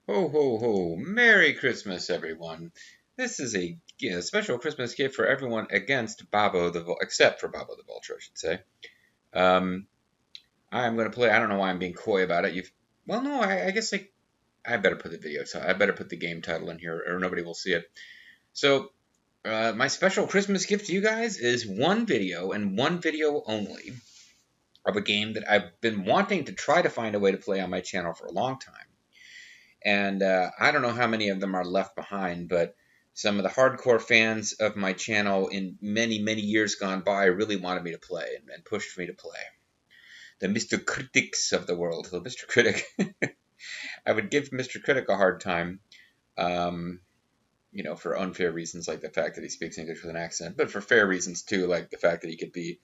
Ho, ho, ho. Merry Christmas, everyone. This is a special Christmas gift for everyone against Babo the except for Babo the Vulture, I should say. Um, I'm going to play. I don't know why I'm being coy about it. Well, no, I guess I better put the video. I better put the game title in here, or nobody will see it. So, my special Christmas gift to you guys is one video and one video only of a game that I've been wanting to try to find a way to play on my channel for a long time. And I don't know how many of them are left behind, but some of the hardcore fans of my channel in many, many years gone by really wanted me to play and pushed me to play. The Mr. Critics of the world. So Mr. Critic, I would give Mr. Critic a hard time, um, for unfair reasons like the fact that he speaks English with an accent, but for fair reasons too, like the fact that he could be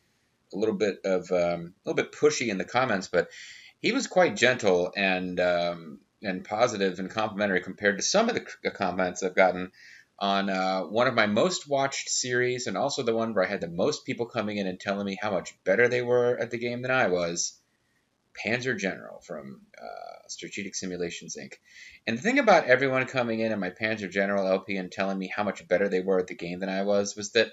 a little bit pushy in the comments, but he was quite gentle and positive and complimentary compared to some of the comments I've gotten on one of my most watched series, and also the one where I had the most people coming in and telling me how much better they were at the game than I was. Panzer General from Strategic Simulations Inc. And the thing about everyone coming in my Panzer General LP and telling me how much better they were at the game than I was that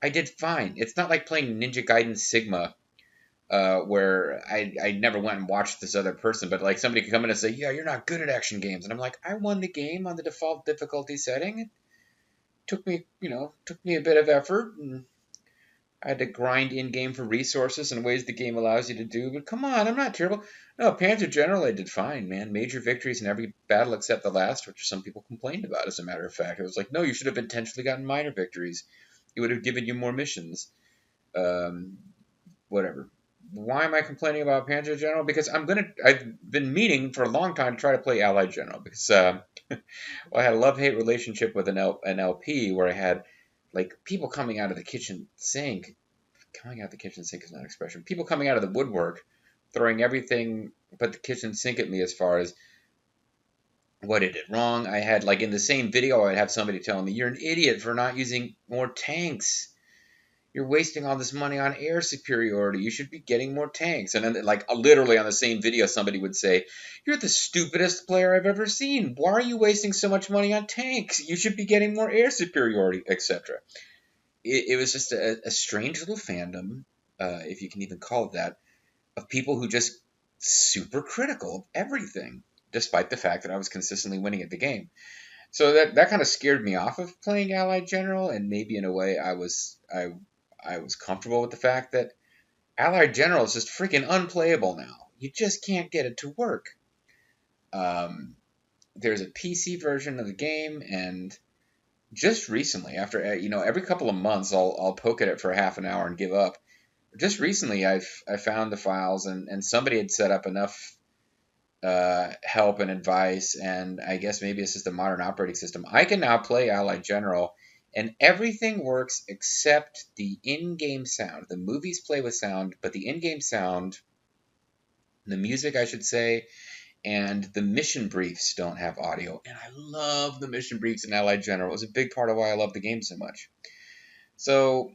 I did fine. It's not like playing Ninja Gaiden Sigma, where I never went and watched this other person, but like somebody could come in and say, "Yeah, you're not good at action games," and I'm like, I won the game on the default difficulty setting. It took me a bit of effort, and I had to grind in game for resources and ways the game allows you to do. But come on, I'm not terrible. No, Panzer General, I did fine, man. Major victories in every battle except the last, which some people complained about. As a matter of fact, it was like, no, you should have intentionally gotten minor victories. It would have given you more missions. Um, Whatever. Why am I complaining about Panzer General? Because I've been meaning for a long time to try to play Allied General because well, I had a love-hate relationship with an LP where I had like people coming out of the kitchen sink. Coming out of the kitchen sink is not an expression. People coming out of the woodwork, throwing everything but the kitchen sink at me as far as what I did wrong. I had like in the same video, I'd have somebody telling me, "You're an idiot for not using more tanks. You're wasting all this money on air superiority. You should be getting more tanks." And then, like, literally on the same video, somebody would say, "You're the stupidest player I've ever seen. Why are you wasting so much money on tanks? You should be getting more air superiority," etc. It was just a strange little fandom, if you can even call it that, of people who just super critical of everything, despite the fact that I was consistently winning at the game. So that kind of scared me off of playing Allied General, and maybe in a way I was comfortable with the fact that Allied General is just freaking unplayable now. You just can't get it to work. Um, there's a PC version of the game, and just recently, after every couple of months, I'll poke at it for half an hour and give up. Just recently, I found the files, and somebody had set up enough help and advice, and I guess maybe it's just a modern operating system. I can now play Allied General, and everything works except the in-game sound. The movies play with sound, but the in-game sound, the music, I should say, and the mission briefs don't have audio. And I love the mission briefs in Allied General. It was a big part of why I love the game so much. So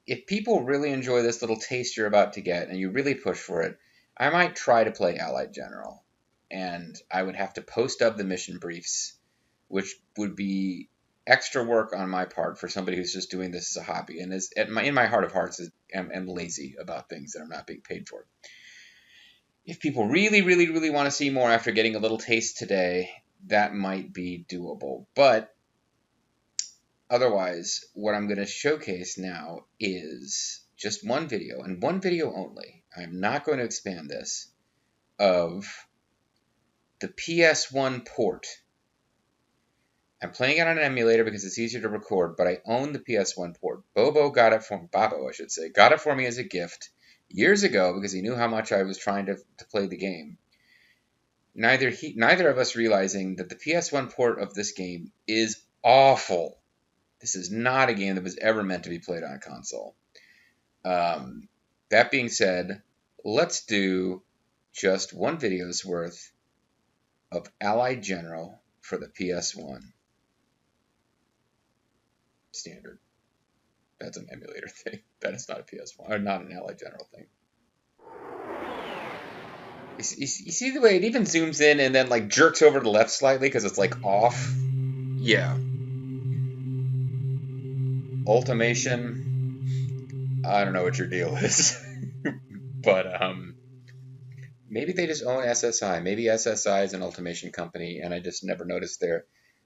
if people really enjoy this little taste you're about to get, and you really push for it, I might try to play Allied General. And I would have to post up the mission briefs, which would be extra work on my part for somebody who's just doing this as a hobby. And in my heart of hearts, I'm lazy about things that I'm not being paid for. If people really, really, really want to see more after getting a little taste today, that might be doable. But otherwise, what I'm going to showcase now is just one video, and one video only. I'm not going to expand this, of the PS1 port. I'm playing it on an emulator because it's easier to record, but I own the PS1 port. Babo, I should say, got it for me as a gift years ago because he knew how much I was trying to play the game. Neither of us realizing that the PS1 port of this game is awful. This is not a game that was ever meant to be played on a console. That being said, let's do just one video's worth of Allied General for the PS1. Standard. That's an emulator thing. That is not a PS1, or not an Allied General thing. You see the way it even zooms in and then like jerks over to the left slightly because it's like off? Yeah. Ultimation. I don't know what your deal is. But maybe they just own SSI. Maybe SSI is an Ultimation company, and I just never noticed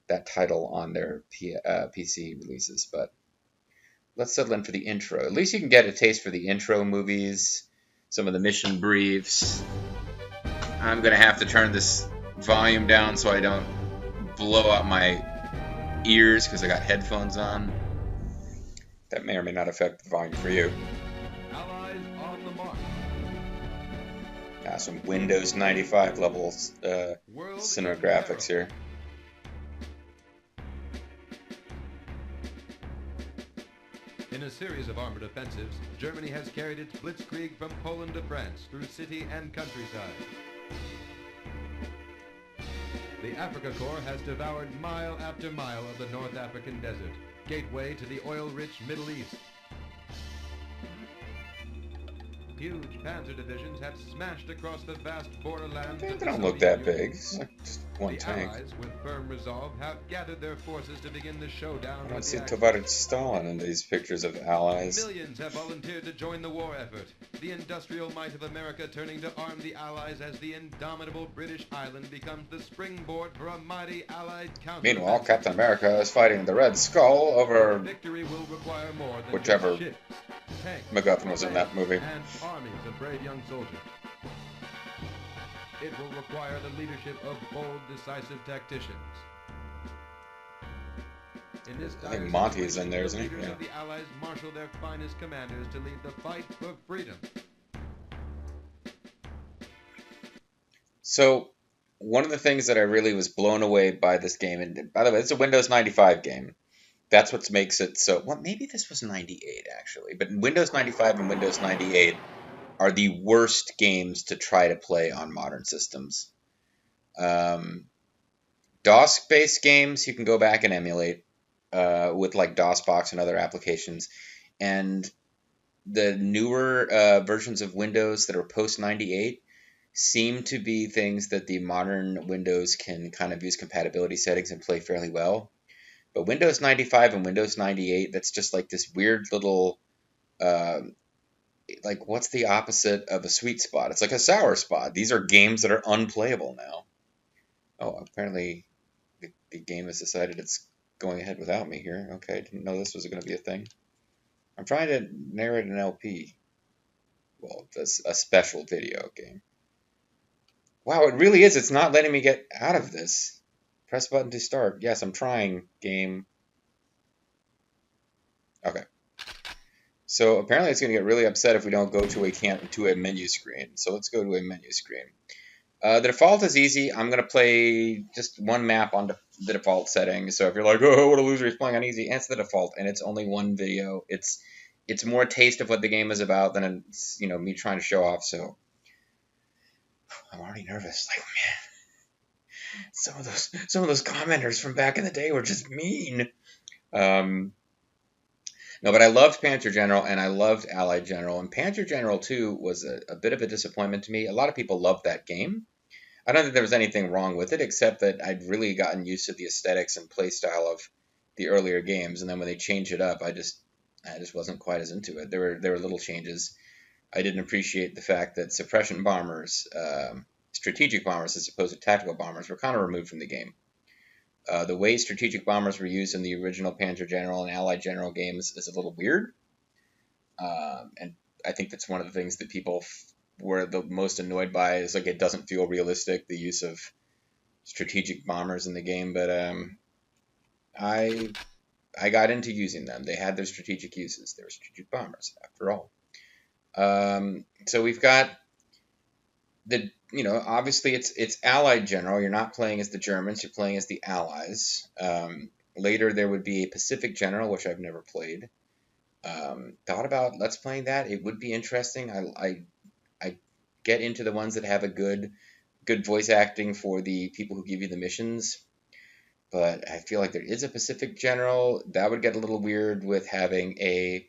that title on their PC releases. But let's settle in for the intro. At least you can get a taste for the intro movies, some of the mission briefs. I'm going to have to turn this volume down so I don't blow out my ears because I got headphones on. That may or may not affect the volume for you. Allies on the mark. Some Windows 95 level cinema graphics here. In a series of armored offensives, Germany has carried its blitzkrieg from Poland to France through city and countryside. The Africa Corps has devoured mile after mile of the North African desert, gateway to the oil-rich Middle East. Huge panzer divisions have smashed across the vast borderlands. They don't look that big. It's like just one the tank. Allies, with firm resolve, have gathered their forces to begin the showdown. I don't with see the Tovarich Stalin in these pictures of allies. Millions have volunteered to join the war effort. The industrial might of America turning to arm the Allies as the indomitable British island becomes the springboard for a mighty Allied counter. Meanwhile, Captain America is fighting the Red Skull over Victory will require more than whichever just ships, tanks, MacGuffin was in that movie. and armies of brave young soldiers. It will require the leadership of bold, decisive tacticians. In this I think dire Monty is situation, in there, the isn't he? leaders Yeah. of the Allies marshal their finest commanders to lead the fight for freedom. So, one of the things that I really was blown away by this game, and by the way, it's a Windows 95 game. That's what makes it so. Well, maybe this was 98 actually, but Windows 95 and Windows 98 are the worst games to try to play on modern systems. DOS-based games you can go back and emulate with like DOSBox and other applications, and the newer versions of Windows that are post 98 seem to be things that the modern Windows can kind of use compatibility settings and play fairly well. But Windows 95 and Windows 98, that's just like this weird little, like what's the opposite of a sweet spot? It's like a sour spot. These are games that are unplayable now. Oh, apparently the game has decided it's going ahead without me here. Okay, didn't know this was going to be a thing. I'm trying to narrate an LP. Well, that's a special video game. Wow, it really is. It's not letting me get out of this. Press button to start. Yes, I'm trying. Game. Okay. So apparently it's going to get really upset if we don't go to a menu screen. So let's go to a menu screen. The default is easy. I'm going to play just one map on the default setting. So if you're like, oh, what a loser, he's playing on easy, it's the default, and it's only one video. It's more a taste of what the game is about than it's, me trying to show off. So I'm already nervous. Like, man. Some of those commenters from back in the day were just mean. No, but I loved Panzer General and I loved Allied General, and Panzer General 2 was a bit of a disappointment to me. A lot of people loved that game. I don't think there was anything wrong with it, except that I'd really gotten used to the aesthetics and play style of the earlier games, and then when they changed it up, I just wasn't quite as into it. There were little changes. I didn't appreciate the fact that suppression bombers, strategic bombers as opposed to tactical bombers, were kind of removed from the game. The way strategic bombers were used in the original Panzer General and Allied General games is a little weird. And I think that's one of the things that people were the most annoyed by, is like it doesn't feel realistic, the use of strategic bombers in the game. But I got into using them. They had their strategic uses. They were strategic bombers, after all. So we've got obviously it's Allied General. You're not playing as the Germans, you're playing as the Allies. Later there would be a Pacific General, which I've never played. Thought about let's playing that. It would be interesting. I get into the ones that have a good voice acting for the people who give you the missions. But I feel like there is a Pacific General. That would get a little weird with having a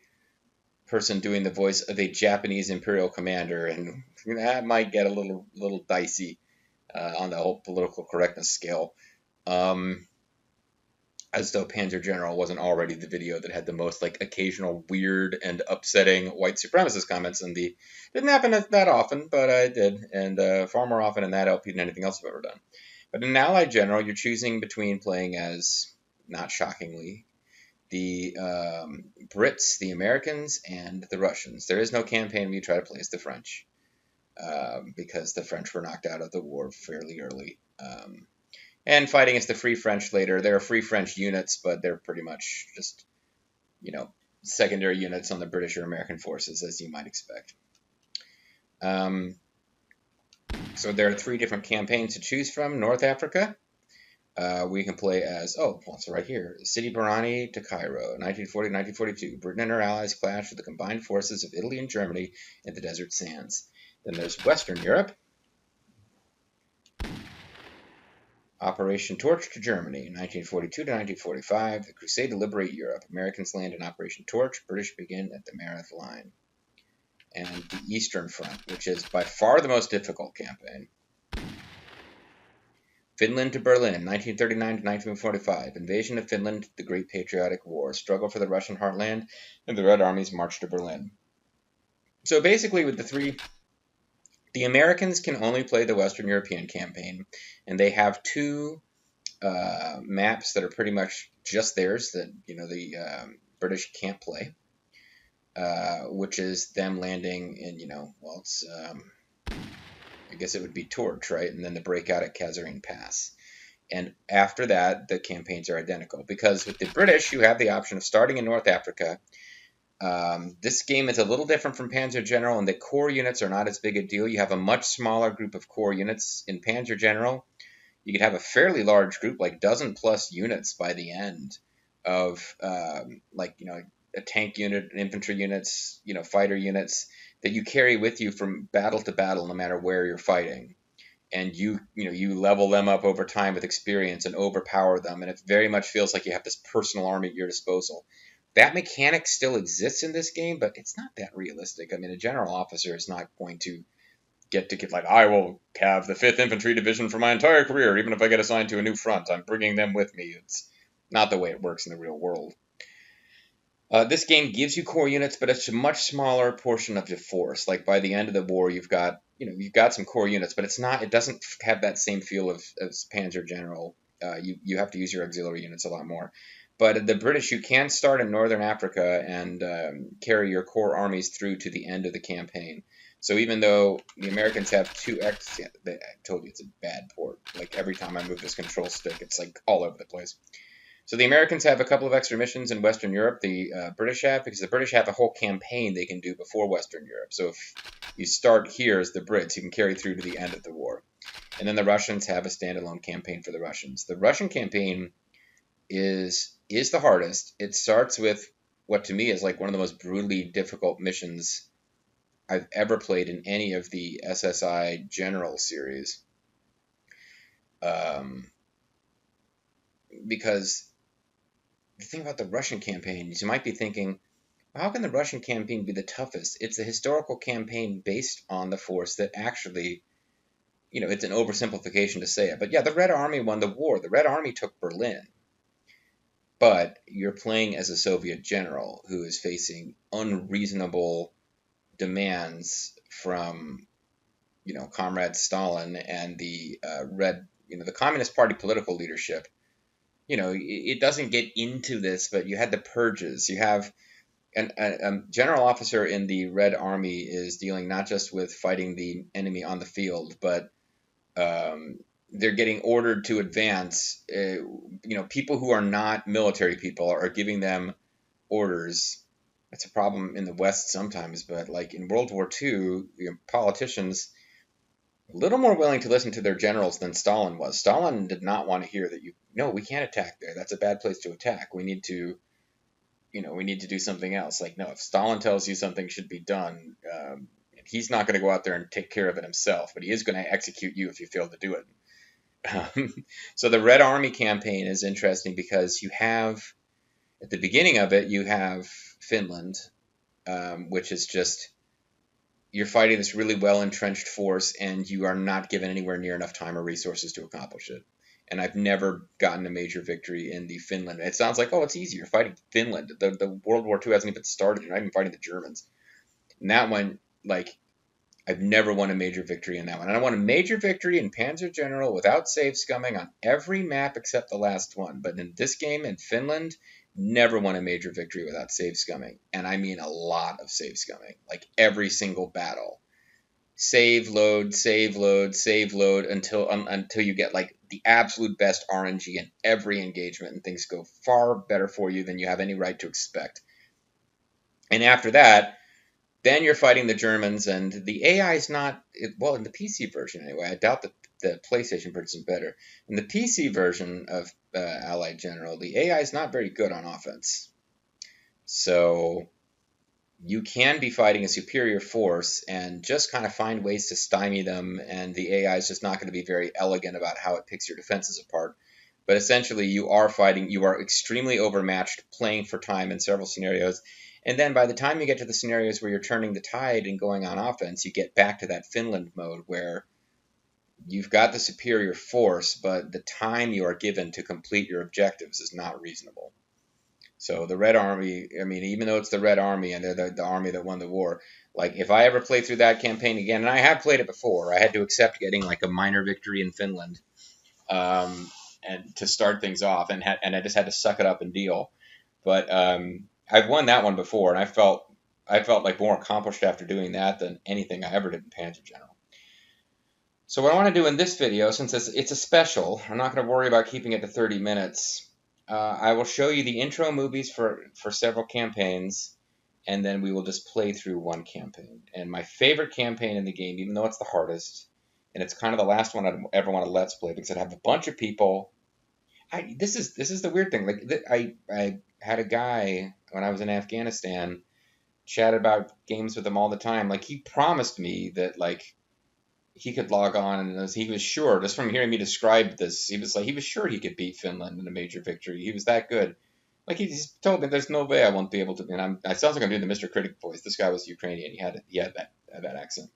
person doing the voice of a Japanese imperial commander, and that might get a little dicey on the whole political correctness scale. As though Panzer General wasn't already the video that had the most like occasional weird and upsetting white supremacist comments, and the didn't happen that often, but I did, and far more often in that LP than anything else I've ever done. But in an Allied General, you're choosing between playing as, not shockingly, the Brits, the Americans, and the Russians. There is no campaign where you try to play as the French, because the French were knocked out of the war fairly early. And fighting as the Free French later. There are Free French units, but they're pretty much just, secondary units on the British or American forces, as you might expect. So there are 3 different campaigns to choose from. North Africa, we can play as, it's right here, Sidi Barrani to Cairo, 1940-1942. Britain and her allies clash with the combined forces of Italy and Germany in the desert sands. Then there's Western Europe. Operation Torch to Germany, 1942-1945. The Crusade to Liberate Europe. Americans land in Operation Torch. British begin at the Meredith Line. And the Eastern Front, which is by far the most difficult campaign. Finland to Berlin, 1939-1945. Invasion of Finland, the Great Patriotic War. Struggle for the Russian heartland, and the Red Army's march to Berlin. So basically with the Americans can only play the Western European campaign, and they have 2 maps that are pretty much just theirs that, the British can't play, which is them landing in, I guess it would be Torch, right? And then the breakout at Kasserine Pass. And after that, the campaigns are identical, because with the British, you have the option of starting in North Africa. This game is a little different from Panzer General in that core units are not as big a deal. You have a much smaller group of core units. In Panzer General, you could have a fairly large group, like dozen plus units by the end of, a tank unit, infantry units, fighter units that you carry with you from battle to battle, no matter where you're fighting. And you level them up over time with experience and overpower them. And it very much feels like you have this personal army at your disposal. That mechanic still exists in this game, but it's not that realistic. I mean, a general officer is not going to get like, I will have the 5th Infantry Division for my entire career, even if I get assigned to a new front. I'm bringing them with me. It's not the way it works in the real world. This game gives you core units, but it's a much smaller portion of your force. Like by the end of the war, you've got some core units, but it doesn't have that same feel as Panzer General. You have to use your auxiliary units a lot more. But the British, you can start in Northern Africa and carry your core armies through to the end of the campaign. So even though the Americans have 2X, I told you it's a bad port. Like every time I move this control stick, it's like all over the place. So the Americans have a couple of extra missions in Western Europe. The British have, because the British have a whole campaign they can do before Western Europe. So if you start here as the Brits, you can carry through to the end of the war. And then the Russians have a standalone campaign for the Russians. The Russian campaign is the hardest. It starts with what to me is like one of the most brutally difficult missions I've ever played in any of the SSI General series. Because the thing about the Russian campaign is you might be thinking, how can the Russian campaign be the toughest? It's a historical campaign based on the force that actually, it's an oversimplification to say it. But yeah, the Red Army won the war. The Red Army took Berlin. But you're playing as a Soviet general who is facing unreasonable demands from, Comrade Stalin and the the Communist Party political leadership. It doesn't get into this, but you had the purges. You have a general officer in the Red Army is dealing not just with fighting the enemy on the field, but they're getting ordered to advance. People who are not military people are giving them orders. That's a problem in the West sometimes, but like in World War II, politicians a little more willing to listen to their generals than Stalin was. Stalin did not want to hear that we can't attack there. That's a bad place to attack. We need to do something else. Like, no, if Stalin tells you something should be done, he's not going to go out there and take care of it himself, but he is going to execute you if you fail to do it. So the Red Army campaign is interesting because you have, at the beginning of it, you have Finland, which is just you're fighting this really well-entrenched force, and you are not given anywhere near enough time or resources to accomplish it. And I've never gotten a major victory in the Finland. It sounds like, oh, it's easy. You're fighting Finland. The World War II hasn't even started. You're not even fighting the Germans. And that one, like, I've never won a major victory in that one. And I won a major victory in Panzer General without save scumming on every map except the last one. But in this game in Finland, never won a major victory without save scumming. And I mean a lot of save scumming. Like every single battle. Save, load, save, load, save, load until you get like the absolute best RNG in every engagement, and things go far better for you than you have any right to expect. And after that, then you're fighting the Germans, and the AI is not, well, in the PC version anyway. I doubt that the PlayStation version is better. In the PC version of Allied General, the AI is not very good on offense. So you can be fighting a superior force and just kind of find ways to stymie them, and the AI is just not going to be very elegant about how it picks your defenses apart. But essentially, you are extremely overmatched, playing for time in several scenarios. And then by the time you get to the scenarios where you're turning the tide and going on offense, you get back to that Finland mode where you've got the superior force, but the time you are given to complete your objectives is not reasonable. So the Red Army, I mean, even though it's the Red Army and they're the army that won the war, like if I ever play through that campaign again, and I have played it before, I had to accept getting like a minor victory in Finland, and to start things off, and I just had to suck it up and deal. But I've won that one before, and I felt like more accomplished after doing that than anything I ever did in Panzer General. So what I want to do in this video, since it's a special, I'm not going to worry about keeping it to 30 minutes. I will show you the intro movies for several campaigns, and then we will just play through one campaign. And my favorite campaign in the game, even though it's the hardest, and it's kind of the last one I'd ever want to Let's Play, because I'd have a bunch of people. This is the weird thing. Like I had a guy when I was in Afghanistan chat about games with him all the time. Like he promised me that like he could log on, and he was sure, just from hearing me describe this, he was sure he could beat Finland in a major victory. He was that good. Like he just told me, there's no way I won't be able to. And I sounds like I'm doing the Mr. Critic voice. This guy was Ukrainian. He had that accent.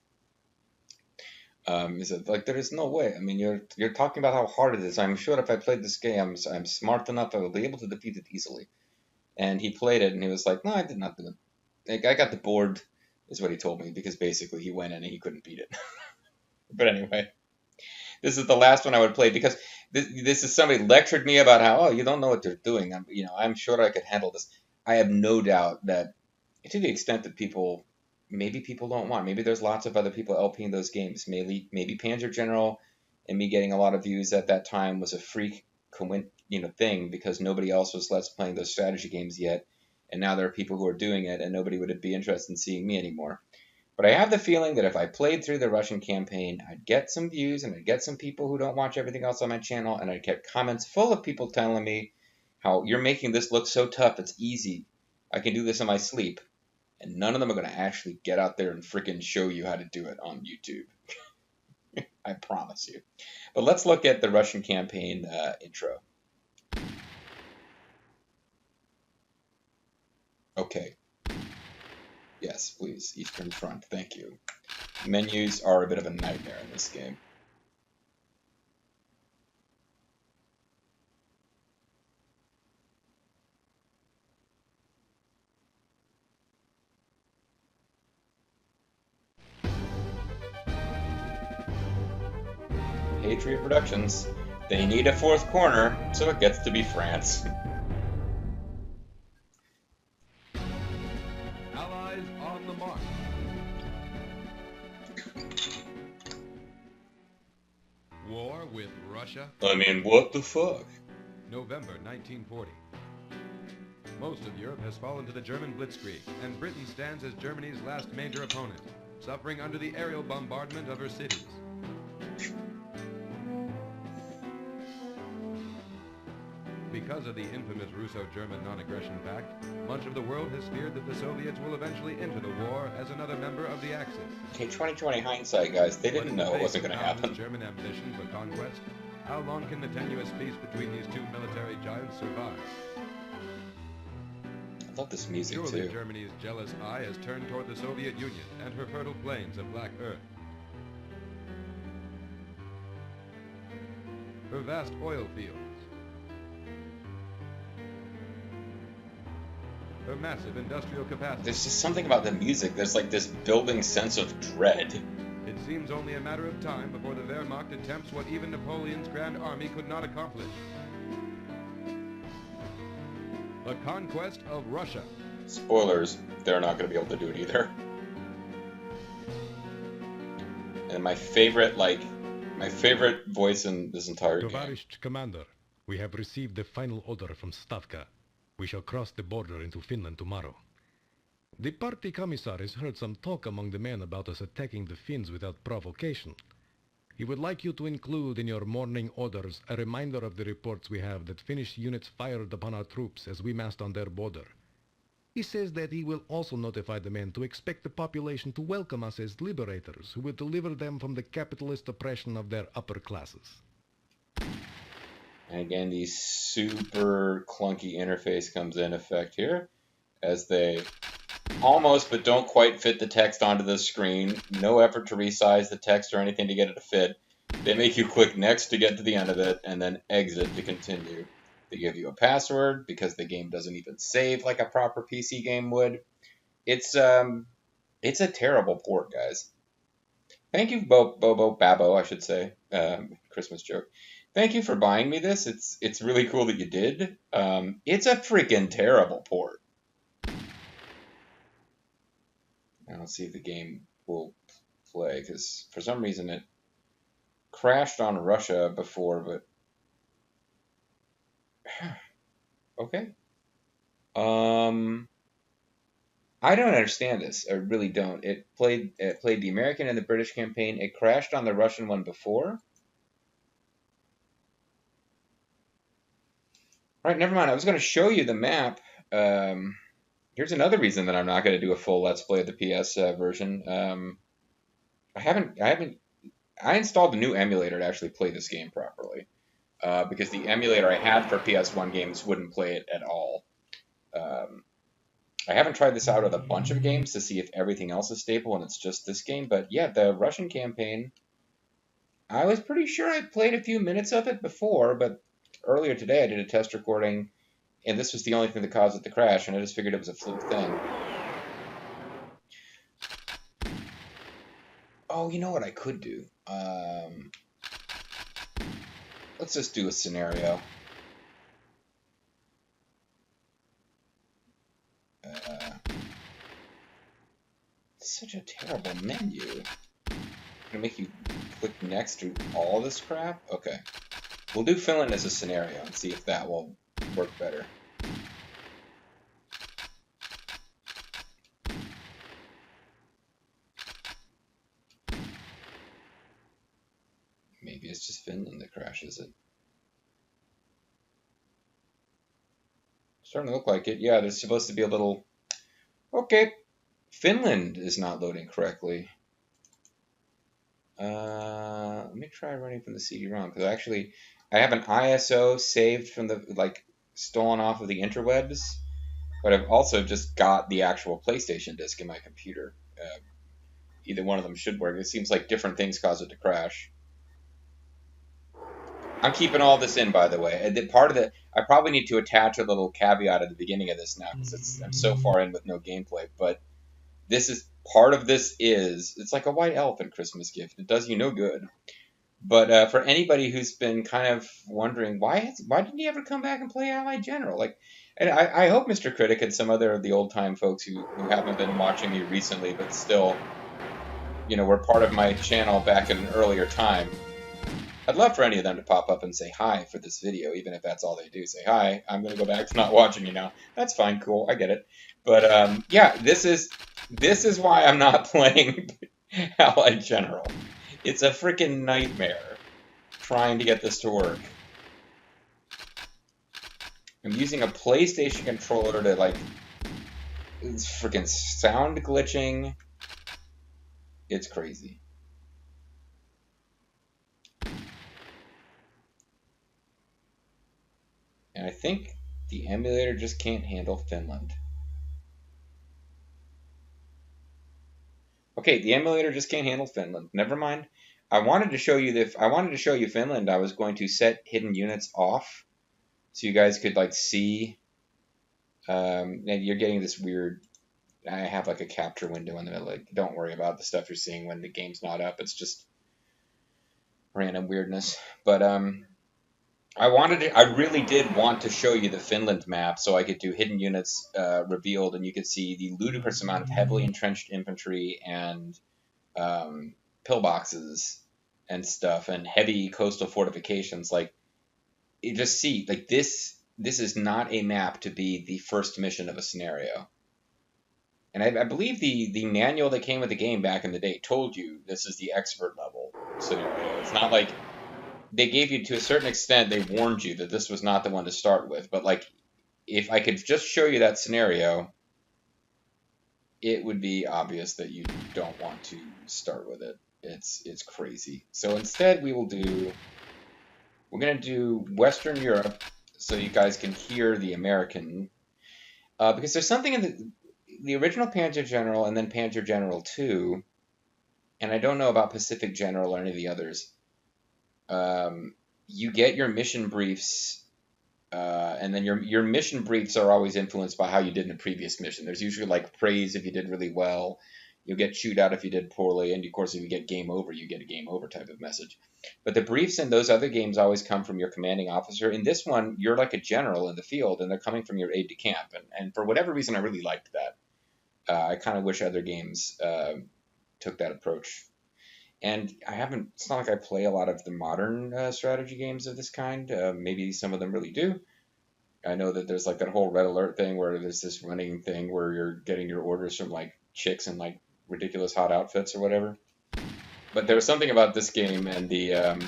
He said, like, there is no way. I mean, you're talking about how hard it is. I'm sure if I played this game, I'm smart enough. I will be able to defeat it easily. And he played it, and he was like, no, I did not do it. Like, I got the board, is what he told me, because basically he went in and he couldn't beat it. But anyway, this is the last one I would play, because this is somebody lectured me about how, oh, you don't know what they're doing. I'm sure I could handle this. I have no doubt that, to the extent that maybe people don't want, maybe there's lots of other people LPing those games. Maybe Panzer General and me getting a lot of views at that time was a freak thing, because nobody else was Let's playing those strategy games yet, and now there are people who are doing it, and nobody would be interested in seeing me anymore. But I have the feeling that if I played through the Russian campaign, I'd get some views, and I'd get some people who don't watch everything else on my channel, and I'd get comments full of people telling me how you're making this look so tough, it's easy. I can do this in my sleep. And none of them are going to actually get out there and freaking show you how to do it on YouTube. I promise you. But let's look at the Russian campaign intro. Okay. Yes, please. Eastern Front. Thank you. Menus are a bit of a nightmare in this game. Patriot Productions. They need a fourth corner, so it gets to be France. Allies on the march. War with Russia? I mean, what the fuck? November 1940. Most of Europe has fallen to the German blitzkrieg, and Britain stands as Germany's last major opponent, suffering under the aerial bombardment of her cities. Because of the infamous Russo-German non-aggression pact, much of the world has feared that the Soviets will eventually enter the war as another member of the Axis. Okay, 2020 hindsight, guys. They didn't know it wasn't going to happen. German ambition for conquest, how long can the tenuous peace between these two military giants survive? love this music Surely too. Germany's jealous eye has turned toward the Soviet Union and her fertile plains of Black Earth. Her vast oil fields. Her massive industrial capacity. There's just something about the music. There's like this building sense of dread. It seems only a matter of time before the Wehrmacht attempts what even Napoleon's Grand Army could not accomplish. The conquest of Russia. Spoilers, they're not going to be able to do it either. And my favorite voice in this entire game. Tovarishch Commander, we have received the final order from Stavka. We shall cross the border into Finland tomorrow. The party commissar has heard some talk among the men about us attacking the Finns without provocation. He would like you to include in your morning orders a reminder of the reports we have that Finnish units fired upon our troops as we massed on their border. He says that he will also notify the men to expect the population to welcome us as liberators who will deliver them from the capitalist oppression of their upper classes. And again, the super clunky interface comes in effect here as they almost but don't quite fit the text onto the screen. No effort to resize the text or anything to get it to fit. They make you click next to get to the end of it and then exit to continue. They give you a password because the game doesn't even save like a proper PC game would. It's a terrible port, guys. Thank you, Babo, I should say. Christmas joke. Thank you for buying me this. It's really cool that you did. It's a freaking terrible port. Now let's see if the game will play, because for some reason it crashed on Russia before, but okay. I don't understand this. I really don't. It played the American and the British campaign. It crashed on the Russian one before. All right, never mind. I was going to show you the map. Here's another reason that I'm not going to do a full Let's Play of the PS version. I installed a new emulator to actually play this game properly. Because the emulator I had for PS1 games wouldn't play it at all. I haven't tried this out with a bunch of games to see if everything else is stable and it's just this game. But yeah, the Russian campaign, I was pretty sure I played a few minutes of it before, but earlier today I did a test recording, and this was the only thing that caused it to crash, and I just figured it was a fluke thing. Oh, you know what I could do? Let's just do a scenario. It's such a terrible menu. I'm gonna make you click next to all this crap? Okay. We'll do Finland as a scenario and see if that will work better. Maybe it's just Finland that crashes it. Starting to look like it. Yeah, there's supposed to be a little... Okay. Finland is not loading correctly. Let me try running from the CD-ROM, because actually I have an ISO saved from the, stolen off of the interwebs, but I've also just got the actual PlayStation disc in my computer. Either one of them should work. It seems like different things cause it to crash. I'm keeping all this in, by the way. I probably need to attach a little caveat at the beginning of this now, because I'm so far in with no gameplay, but it's like a white elephant Christmas gift. It does you no good. But for anybody who's been kind of wondering, why didn't he ever come back and play Allied General? And I hope Mr. Critic and some other of the old-time folks who haven't been watching me recently, but still, were part of my channel back in an earlier time. I'd love for any of them to pop up and say hi for this video, even if that's all they do. Say, hi, I'm going to go back to not watching you now. That's fine, cool, I get it. But, yeah, this is why I'm not playing Allied General. It's a freaking nightmare trying to get this to work. I'm using a PlayStation controller to, it's freaking sound glitching. It's crazy. And I think the emulator just can't handle Finland. Okay, the emulator just can't handle Finland. Never mind. I wanted to show you Finland. I was going to set hidden units off so you guys could like see. And you're getting this weird. I have like a capture window in the middle. Like, don't worry about the stuff you're seeing when the game's not up. It's just random weirdness. But I really did want to show you the Finland map so I could do hidden units revealed, and you could see the ludicrous amount of heavily entrenched infantry and pillboxes and stuff, and heavy coastal fortifications. Like, you just see, like this. This is not a map to be the first mission of a scenario. And I believe the manual that came with the game back in the day told you this is the expert level scenario. It's not like they gave you, to a certain extent, they warned you that this was not the one to start with. But like, if I could just show you that scenario, it would be obvious that you don't want to start with it. It's crazy. So instead, we're gonna do Western Europe so you guys can hear the American, because there's something in the original Panzer General and then Panzer General 2, and I don't know about Pacific General or any of the others. You get your mission briefs, and then your mission briefs are always influenced by how you did in a previous mission. There's usually like praise if you did really well. You'll get chewed out if you did poorly, and of course if you get game over, you get a game over type of message. But the briefs in those other games always come from your commanding officer. In this one, you're like a general in the field, and they're coming from your aide-de-camp. And for whatever reason, I really liked that. I kind of wish other games took that approach. And it's not like I play a lot of the modern strategy games of this kind. Maybe some of them really do. I know that there's like that whole Red Alert thing where there's this running thing where you're getting your orders from like chicks in like ridiculous hot outfits or whatever. But there was something about this game and did I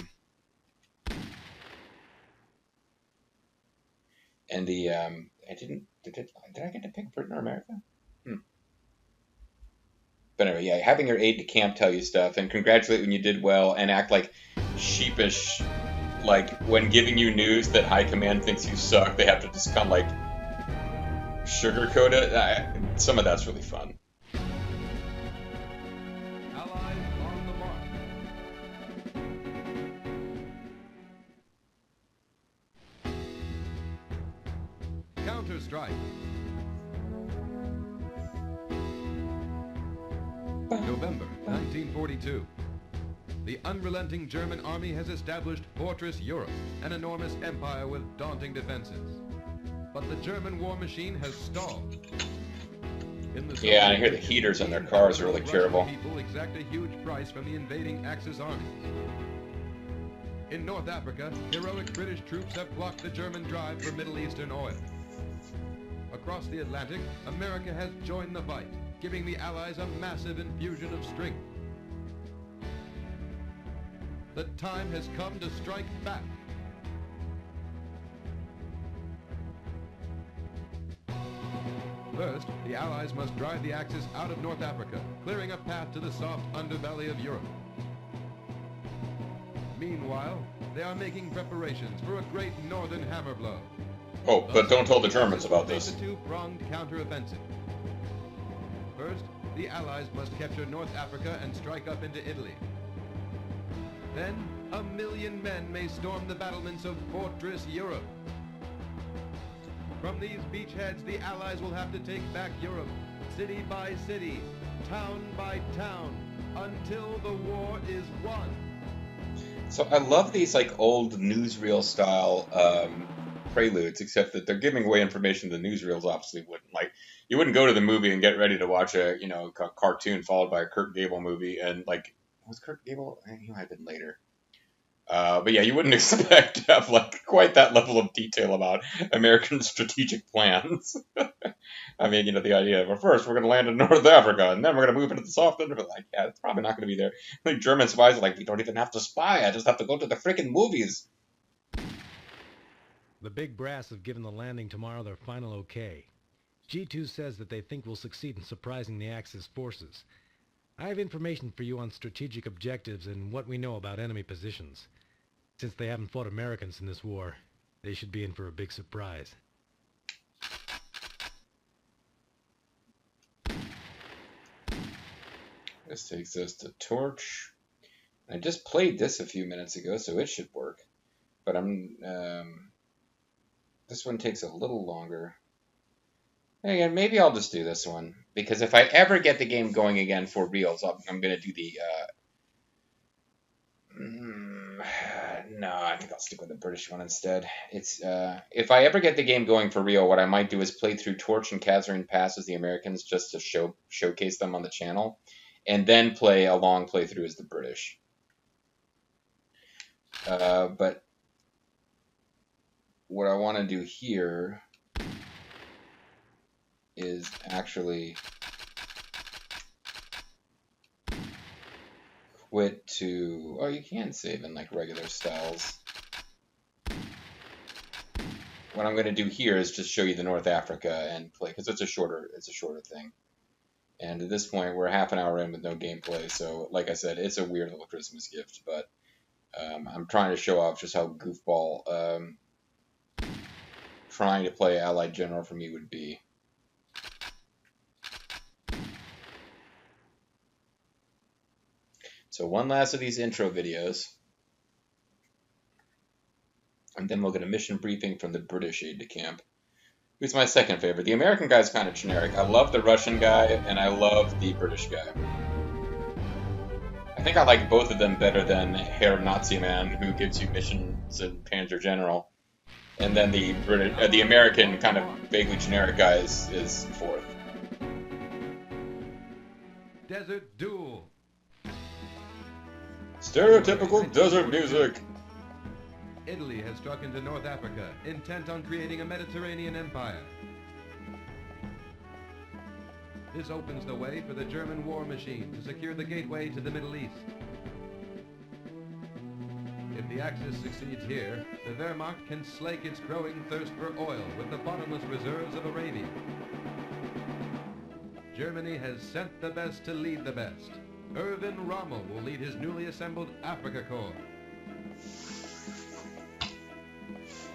get to pick Britain or America? But anyway, yeah, having your aide de camp tell you stuff and congratulate when you did well and act like sheepish, like when giving you news that high command thinks you suck, they have to just kind of like sugarcoat it. Some of that's really fun. Allies on the march. Counter-strike. November 1942. The unrelenting German army has established Fortress Europe, an enormous empire with daunting defenses. But the German war machine has stalled. Yeah, I hear the heaters on their cars are really terrible. People exact a huge price from the invading Axis armies. In North Africa, heroic British troops have blocked the German drive for Middle Eastern oil. Across the Atlantic, America has joined the fight, giving the Allies a massive infusion of strength. The time has come to strike back. First, the Allies must drive the Axis out of North Africa, clearing a path to the soft underbelly of Europe. Meanwhile, they are making preparations for a great northern hammer blow. Oh, but don't tell the Germans about this. A two-pronged counteroffensive. First, the Allies must capture North Africa and strike up into Italy. Then, 1 million men may storm the battlements of Fortress Europe. From these beachheads, the Allies will have to take back Europe, city by city, town by town, until the war is won. So I love these like old newsreel style preludes, except that they're giving away information the newsreels obviously wouldn't. Like, you wouldn't go to the movie and get ready to watch a cartoon followed by a Kurt Gable movie, and like, was Kurt Gable? He might have been later. But yeah, you wouldn't expect to have like quite that level of detail about American strategic plans. I mean, the idea of, well, first we're going to land in North Africa, and then we're going to move into the soft underbelly. Like, yeah, it's probably not going to be there. Like, German spies are like, we don't even have to spy. I just have to go to the freaking movies. The big brass have given the landing tomorrow their final okay. G2 says that they think we'll succeed in surprising the Axis forces. I have information for you on strategic objectives and what we know about enemy positions. Since they haven't fought Americans in this war, they should be in for a big surprise. This takes us to Torch. I just played this a few minutes ago, so it should work. But this one takes a little longer. Again, maybe I'll just do this one, because if I ever get the game going again for reals, I'm going to do the, no, I think I'll stick with the British one instead. It's, if I ever get the game going for real, what I might do is play through Torch and Kazarine Pass as the Americans, just to showcase them on the channel, and then play a long playthrough as the British. But what I want to do here is actually quit to, oh, you can save in like regular styles. What I'm going to do here is just show you the North Africa and play, because it's a shorter thing. And at this point, we're half an hour in with no gameplay, so like I said, it's a weird little Christmas gift, but I'm trying to show off just how goofball trying to play Allied General for me would be. So one last of these intro videos, and then we'll get a mission briefing from the British aide-de-camp, who's my second favorite. The American guy's kind of generic. I love the Russian guy, and I love the British guy. I think I like both of them better than Herr Nazi Man, who gives you missions in Panzer General. And then the American kind of vaguely generic guy is fourth. Desert Duel. Stereotypical desert music. Italy has struck into North Africa, intent on creating a Mediterranean empire. This opens the way for the German war machine to secure the gateway to the Middle East. If the Axis succeeds here, the Wehrmacht can slake its growing thirst for oil with the bottomless reserves of Arabia. Germany has sent the best to lead the best. Erwin Rommel will lead his newly assembled Africa Corps.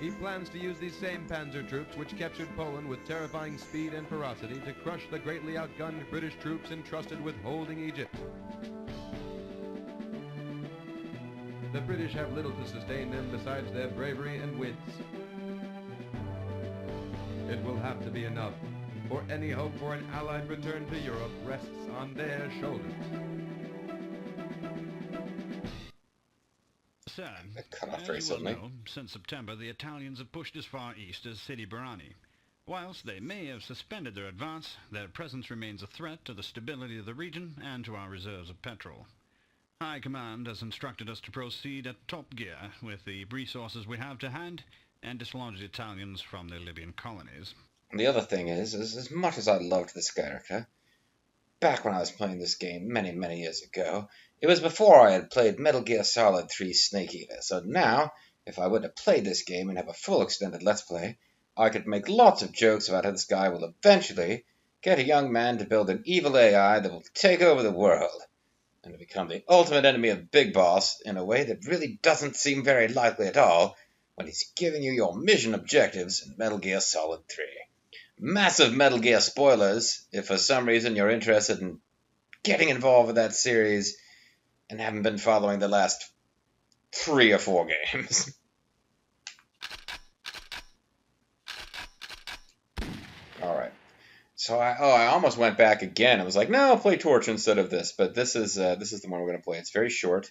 He plans to use these same panzer troops which captured Poland with terrifying speed and ferocity to crush the greatly outgunned British troops entrusted with holding Egypt. The British have little to sustain them besides their bravery and wits. It will have to be enough, for any hope for an Allied return to Europe rests on their shoulders. Sir, As as you well know, since September the Italians have pushed as far east as Sidi Barrani. Whilst they may have suspended their advance, their presence remains a threat to the stability of the region and to our reserves of petrol. High Command has instructed us to proceed at top gear with the resources we have to hand and dislodge the Italians from their Libyan colonies. The other thing is as much as I loved this character, back when I was playing this game many, many years ago, it was before I had played Metal Gear Solid 3 Snake Eater, so now, if I were to play this game and have a full extended Let's Play, I could make lots of jokes about how this guy will eventually get a young man to build an evil AI that will take over the world, and to become the ultimate enemy of Big Boss in a way that really doesn't seem very likely at all when he's giving you your mission objectives in Metal Gear Solid 3. Massive Metal Gear spoilers, if for some reason you're interested in getting involved with that series and haven't been following the last 3 or 4 games. Alright. So I almost went back again. I was like, no, I'll play Torch instead of this, but this is the one we're going to play. It's very short.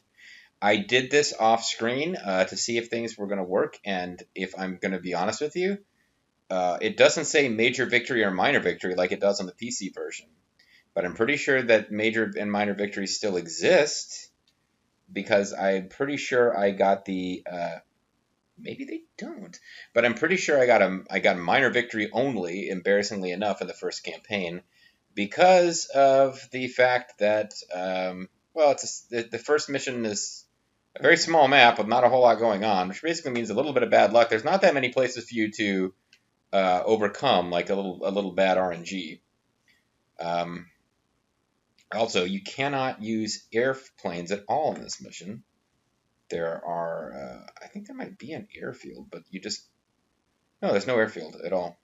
I did this off screen to see if things were going to work, and if I'm going to be honest with you, it doesn't say major victory or minor victory like it does on the PC version. But I'm pretty sure that major and minor victories still exist, because I'm pretty sure I got the, maybe they don't, but I'm pretty sure I got a minor victory only, embarrassingly enough, in the first campaign, because of the fact that, well, the first mission is a very small map with not a whole lot going on, which basically means a little bit of bad luck. There's not that many places for you to overcome, like a little bad RNG. Also, you cannot use airplanes at all in this mission. There are, I think there might be an airfield, but no, there's no airfield at all.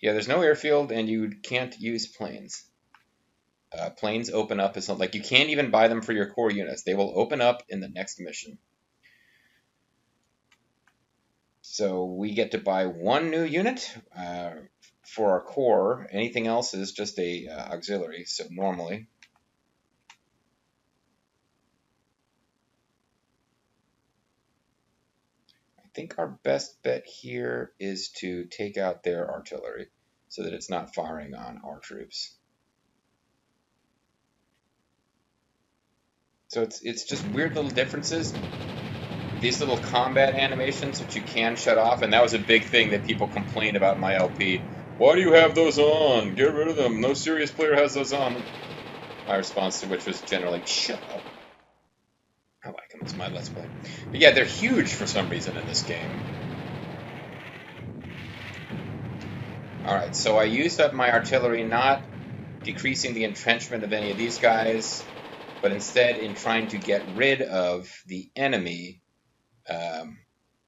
Yeah, there's no airfield, and you can't use planes. Planes open up as something like you can't even buy them for your core units. They will open up in the next mission. So we get to buy one new unit for our core. Anything else is just a auxiliary. So normally, I think our best bet here is to take out their artillery so that it's not firing on our troops. So it's just weird little differences. These little combat animations, which you can shut off, and that was a big thing that people complained about in my LP. Why do you have those on? Get rid of them. No serious player has those on. My response to which was generally, shut up. I like them. It's my Let's Play. But yeah, they're huge for some reason in this game. Alright, so I used up my artillery, not decreasing the entrenchment of any of these guys, but instead in trying to get rid of the enemy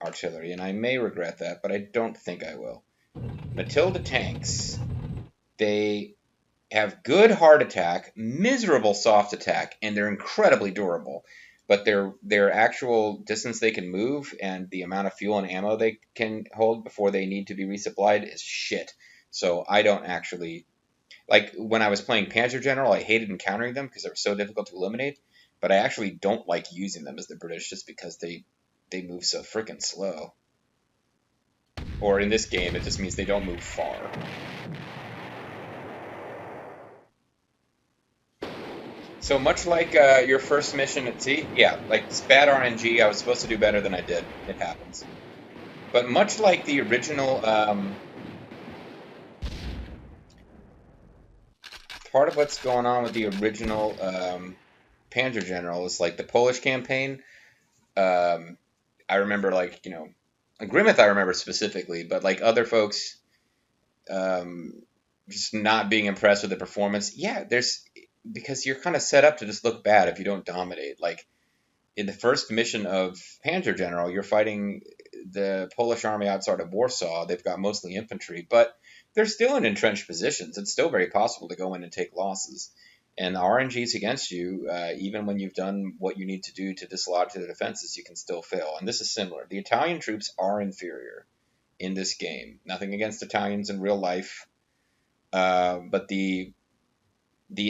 artillery, and I may regret that, but I don't think I will. Matilda tanks, they have good hard attack, miserable soft attack, and they're incredibly durable. But their actual distance they can move and the amount of fuel and ammo they can hold before they need to be resupplied is shit. So I don't actually... Like, when I was playing Panzer General, I hated encountering them because they were so difficult to eliminate, but I actually don't like using them as the British just because they move so freaking slow. Or in this game, it just means they don't move far. So much like your first mission at sea, yeah, like it's bad RNG, I was supposed to do better than I did. It happens. But much like the original... part of what's going on with the original Panzer General is like the Polish campaign. I remember, like, you know, Grimmeth I remember specifically, but like other folks just not being impressed with the performance. Yeah, because you're kind of set up to just look bad if you don't dominate. Like in the first mission of Panzer General, you're fighting the Polish army outside of Warsaw. They've got mostly infantry, but they're still in entrenched positions. It's still very possible to go in and take losses. And RNG's against you, even when you've done what you need to do to dislodge the defenses, you can still fail. And this is similar. The Italian troops are inferior in this game. Nothing against Italians in real life, but the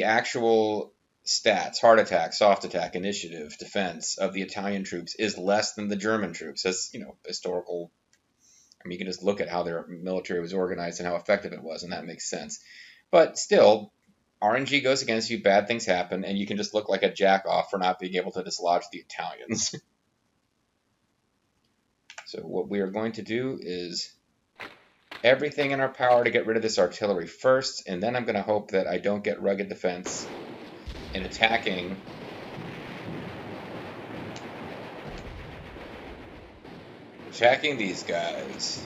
actual stats, hard attack, soft attack, initiative, defense of the Italian troops is less than the German troops. As, you know, historical... I mean, you can just look at how their military was organized and how effective it was, and that makes sense. But still, RNG goes against you, bad things happen, and you can just look like a jack-off for not being able to dislodge the Italians. So what we are going to do is everything in our power to get rid of this artillery first, and then I'm going to hope that I don't get rugged defense in attacking these guys.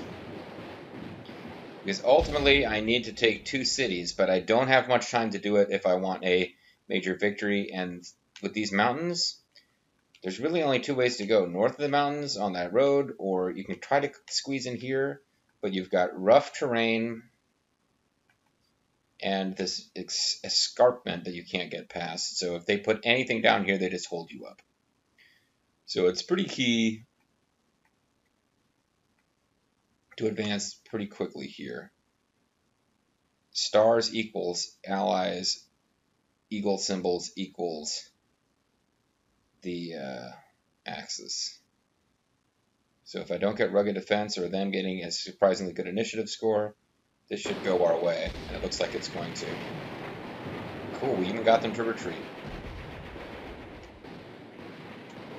Because ultimately I need to take 2 cities, but I don't have much time to do it if I want a major victory. And with these mountains, there's really only 2 ways to go. North of the mountains on that road, or you can try to squeeze in here, but you've got rough terrain and this escarpment that you can't get past. So if they put anything down here, they just hold you up. So it's pretty key to advance pretty quickly here. Stars equals allies, eagle symbols equals the axis. So if I don't get rugged defense or them getting a surprisingly good initiative score, this should go our way, and it looks like it's going to. Cool, we even got them to retreat.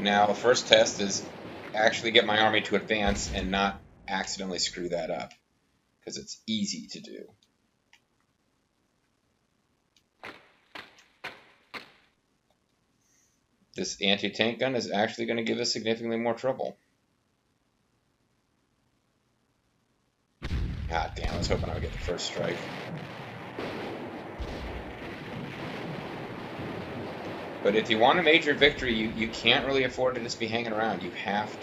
Now the first test is actually get my army to advance and not accidentally screw that up, because it's easy to do. This anti-tank gun is actually going to give us significantly more trouble. God damn, I was hoping I would get the first strike. But if you want a major victory, you can't really afford to just be hanging around. You have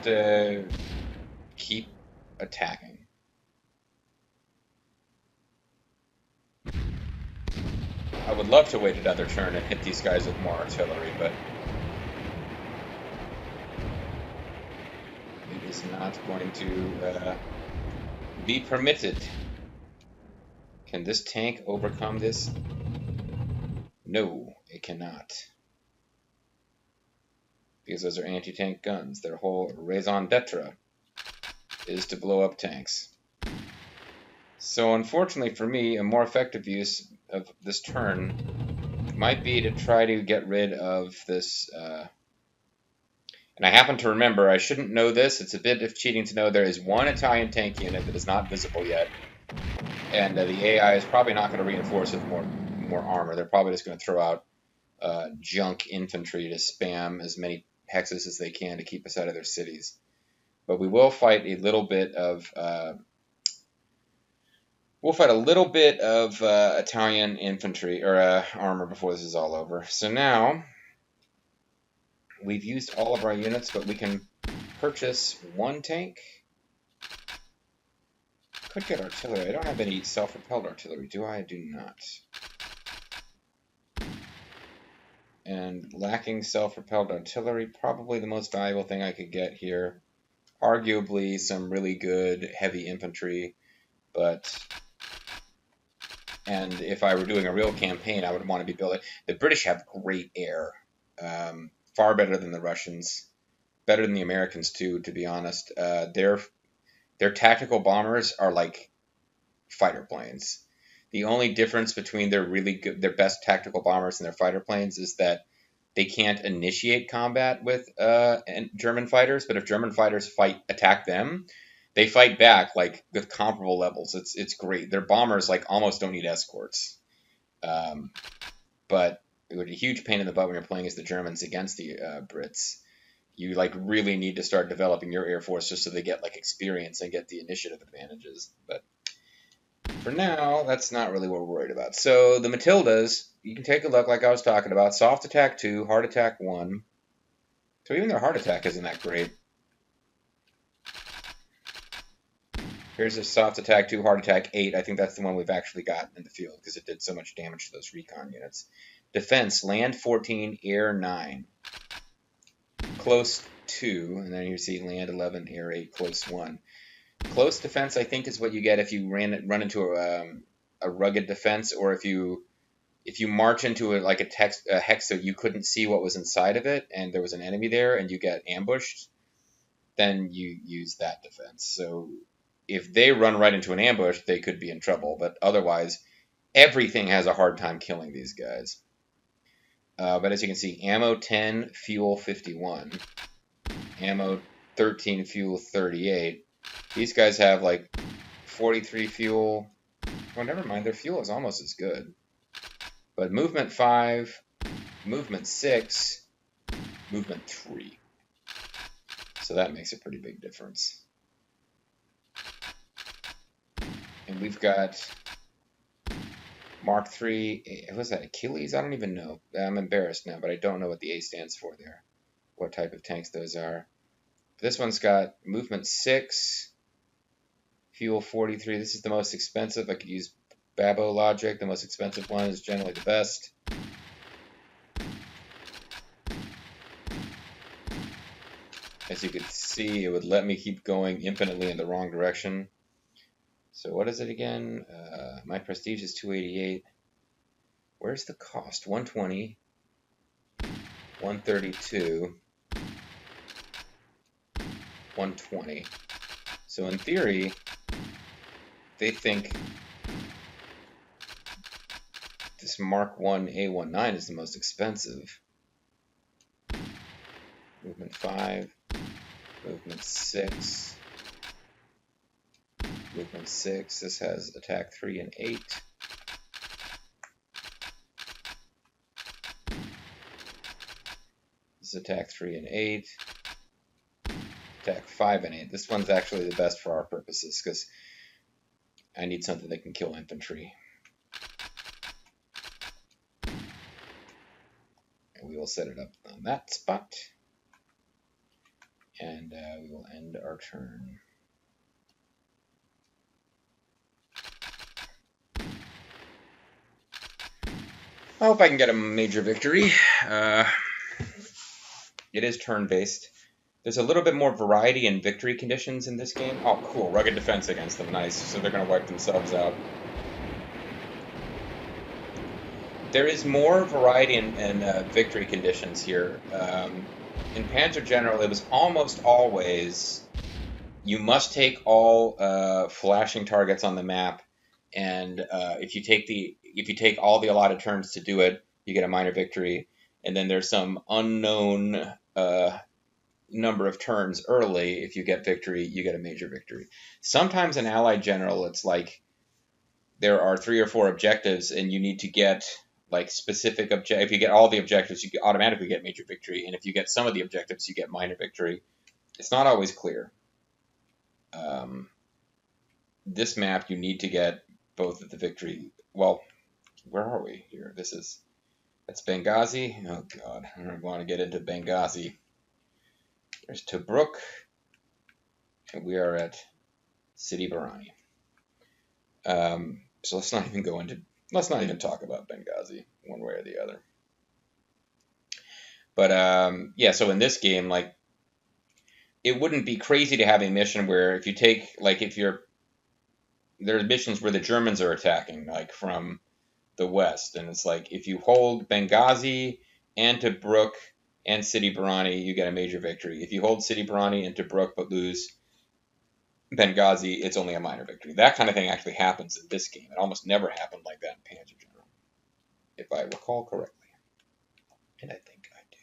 to keep attacking. I would love to wait another turn and hit these guys with more artillery, but it is not going to be permitted. Can this tank overcome this? No, it cannot. Because those are anti-tank guns. Their whole raison d'etre is to blow up tanks. So unfortunately for me, a more effective use of this turn might be to try to get rid of this. And I happen to remember, I shouldn't know this, it's a bit of cheating to know there is one Italian tank unit that is not visible yet. And the AI is probably not going to reinforce with more armor. They're probably just going to throw out junk infantry to spam as many hexes as they can to keep us out of their cities. But we will fight a little bit of Italian infantry or armor before this is all over. So now we've used all of our units, but we can purchase one tank. Could get artillery. I don't have any self-propelled artillery, do I? I do not. And lacking self-propelled artillery, probably the most valuable thing I could get here. Arguably some really good heavy infantry, and if I were doing a real campaign, I would want to be building. The British have great air, far better than the Russians, better than the Americans too, to be honest. Their tactical bombers are like fighter planes. The only difference between their best tactical bombers and their fighter planes is that they can't initiate combat with German fighters, but if German fighters attack them, they fight back like with comparable levels. It's great. Their bombers like almost don't need escorts. But it would be a huge pain in the butt when you're playing as the Germans against the Brits. You like really need to start developing your air force just so they get like experience and get the initiative advantages. But for now, that's not really what we're worried about. So the Matildas, you can take a look like I was talking about. Soft attack 2, hard attack 1. So even their hard attack isn't that great. Here's a soft attack 2, hard attack 8. I think that's the one we've actually gotten in the field because it did so much damage to those recon units. Defense, land 14, air 9. Close 2, and then you see land 11, air 8, close 1. Close defense, I think, is what you get if you run into a rugged defense, or if you march into a hex so you couldn't see what was inside of it, and there was an enemy there, and you get ambushed, then you use that defense. So if they run right into an ambush, they could be in trouble, but otherwise, everything has a hard time killing these guys. But as you can see, ammo 10, fuel 51, ammo 13, fuel 38. These guys have like 43 fuel. Well, never mind, their fuel is almost as good. But movement 5, movement 6, movement 3. So that makes a pretty big difference. And we've got Mark III, was that Achilles? I don't even know. I'm embarrassed now, but I don't know what the A stands for there. What type of tanks those are. This one's got movement 6, fuel 43. This is the most expensive. I could use Babo logic. The most expensive one is generally the best. As you can see, it would let me keep going infinitely in the wrong direction. So what is it again? My prestige is 288. Where's the cost? 120, 132, 120. So in theory, they think this Mark 1 A19 is the most expensive. Movement 5, movement 6, movement 6. This has attack 3 and 8. This is attack 3 and 8. Attack 5 and 8. This one's actually the best for our purposes because I need something that can kill infantry. And we will set it up on that spot. And we will end our turn. I hope I can get a major victory. It is turn-based. There's a little bit more variety in victory conditions in this game. Oh, cool. Rugged defense against them. Nice. So they're going to wipe themselves out. There is more variety in victory conditions here. In Panzer General, it was almost always you must take all flashing targets on the map, and if you take all the allotted turns to do it, you get a minor victory. And then there's some unknown number of turns early. If you get victory, you get a major victory. Sometimes in Allied General, it's like there are 3 or 4 objectives, and you need to get like specific if you get all the objectives, you automatically get major victory, and if you get some of the objectives, you get minor victory. It's not always clear. This map, you need to get both of the victory. Well, where are we here? That's Benghazi. Oh God, I don't want to get into Benghazi. There's Tobruk, and we are at Sidi Barrani. So let's not even talk about Benghazi one way or the other. But yeah, so in this game, like, it wouldn't be crazy to have a mission where if you take, like, there's missions where the Germans are attacking, like, from the west, and it's like, if you hold Benghazi and Tobruk and Sidi Barrani, you get a major victory. If you hold Sidi Barrani and Tobruk but lose Benghazi, it's only a minor victory. That kind of thing actually happens in this game. It almost never happened like that in Panzer General, if I recall correctly. And I think I do.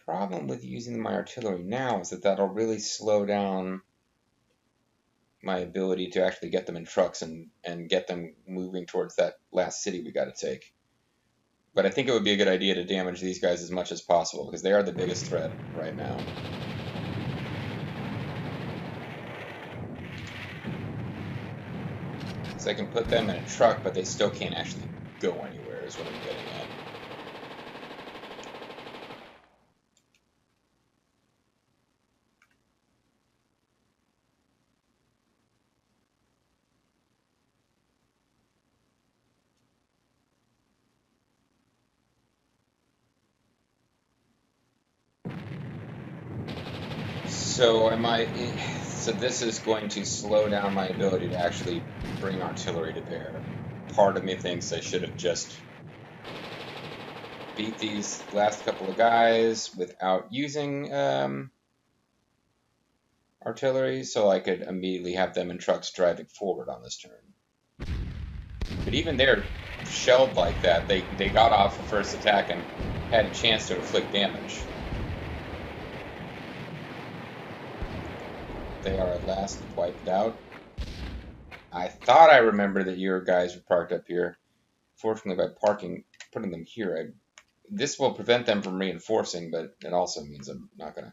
Problem with using my artillery now is that that'll really slow down my ability to actually get them in trucks and get them moving towards that last city we got to take. But I think it would be a good idea to damage these guys as much as possible, because they are the biggest threat right now. So I can put them in a truck, but they still can't actually go anywhere, is what I'm getting at. So this is going to slow down my ability to actually bring artillery to bear. Part of me thinks I should have just beat these last couple of guys without using artillery, so I could immediately have them in trucks driving forward on this turn. But even they're shelled like that, they got off the first attack and had a chance to inflict damage. They are at last wiped out. I thought I remembered that your guys were parked up here. Fortunately, by putting them here, this will prevent them from reinforcing, but it also means I'm not going to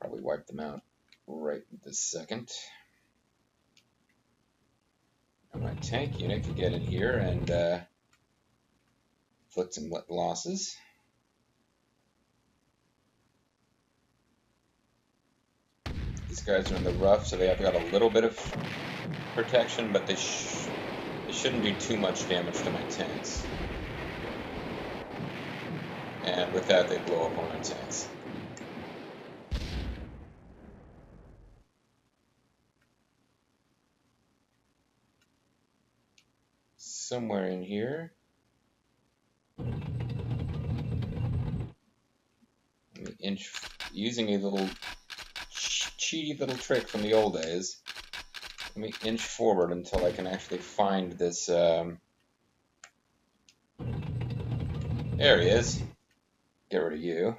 probably wipe them out right this second. And my tank unit can get in here and inflict some losses. These guys are in the rough, so they have got a little bit of protection, but they shouldn't do too much damage to my tanks. And with that, they blow up on my tanks. Somewhere in here. Using a little cheaty little trick from the old days. Let me inch forward until I can actually find this. There he is. Get rid of you.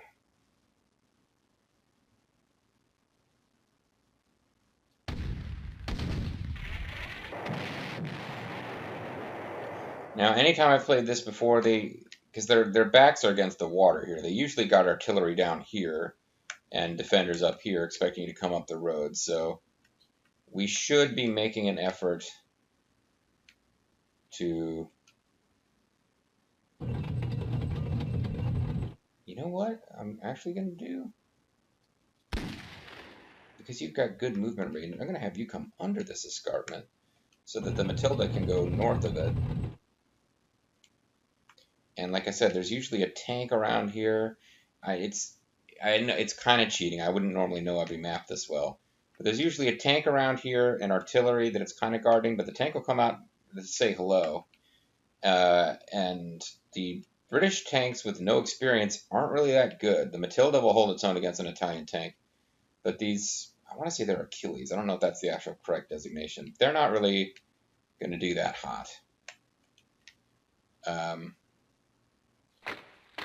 Now, anytime I've played this before, because their backs are against the water here, they usually got artillery down here and defenders up here expecting you to come up the road. So we should be making an effort to... You know what I'm actually going to do? because you've got good movement rate, I'm going to have you come under this escarpment so that the Matilda can go north of it. And like I said, there's usually a tank around here. I know it's kind of cheating. I wouldn't normally know every map this well. But there's usually a tank around here and artillery that it's kind of guarding, but the tank will come out to say hello. And the British tanks with no experience aren't really that good. The Matilda will hold its own against an Italian tank. But these, I want to say they're Achilles. I don't know if that's the actual correct designation. They're not really going to do that hot.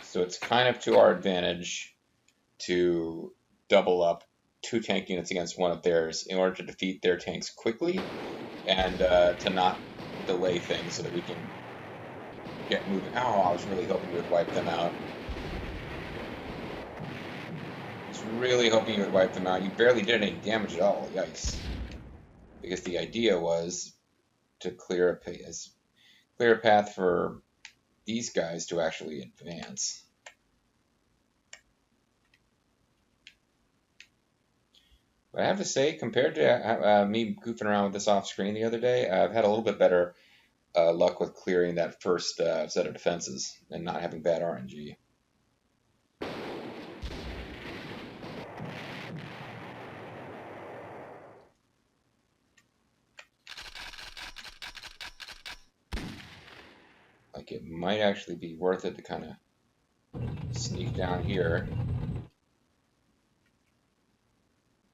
So it's kind of to our advantage to double up 2 tank units against one of theirs in order to defeat their tanks quickly and to not delay things so that we can get moving. Oh, I was really hoping you would wipe them out. I was really hoping you would wipe them out. You barely did any damage at all. Yikes. Because the idea was to clear a path for these guys to actually advance. But I have to say, compared to me goofing around with this off screen the other day, I've had a little bit better luck with clearing that first set of defenses and not having bad RNG. Like it might actually be worth it to kind of sneak down here.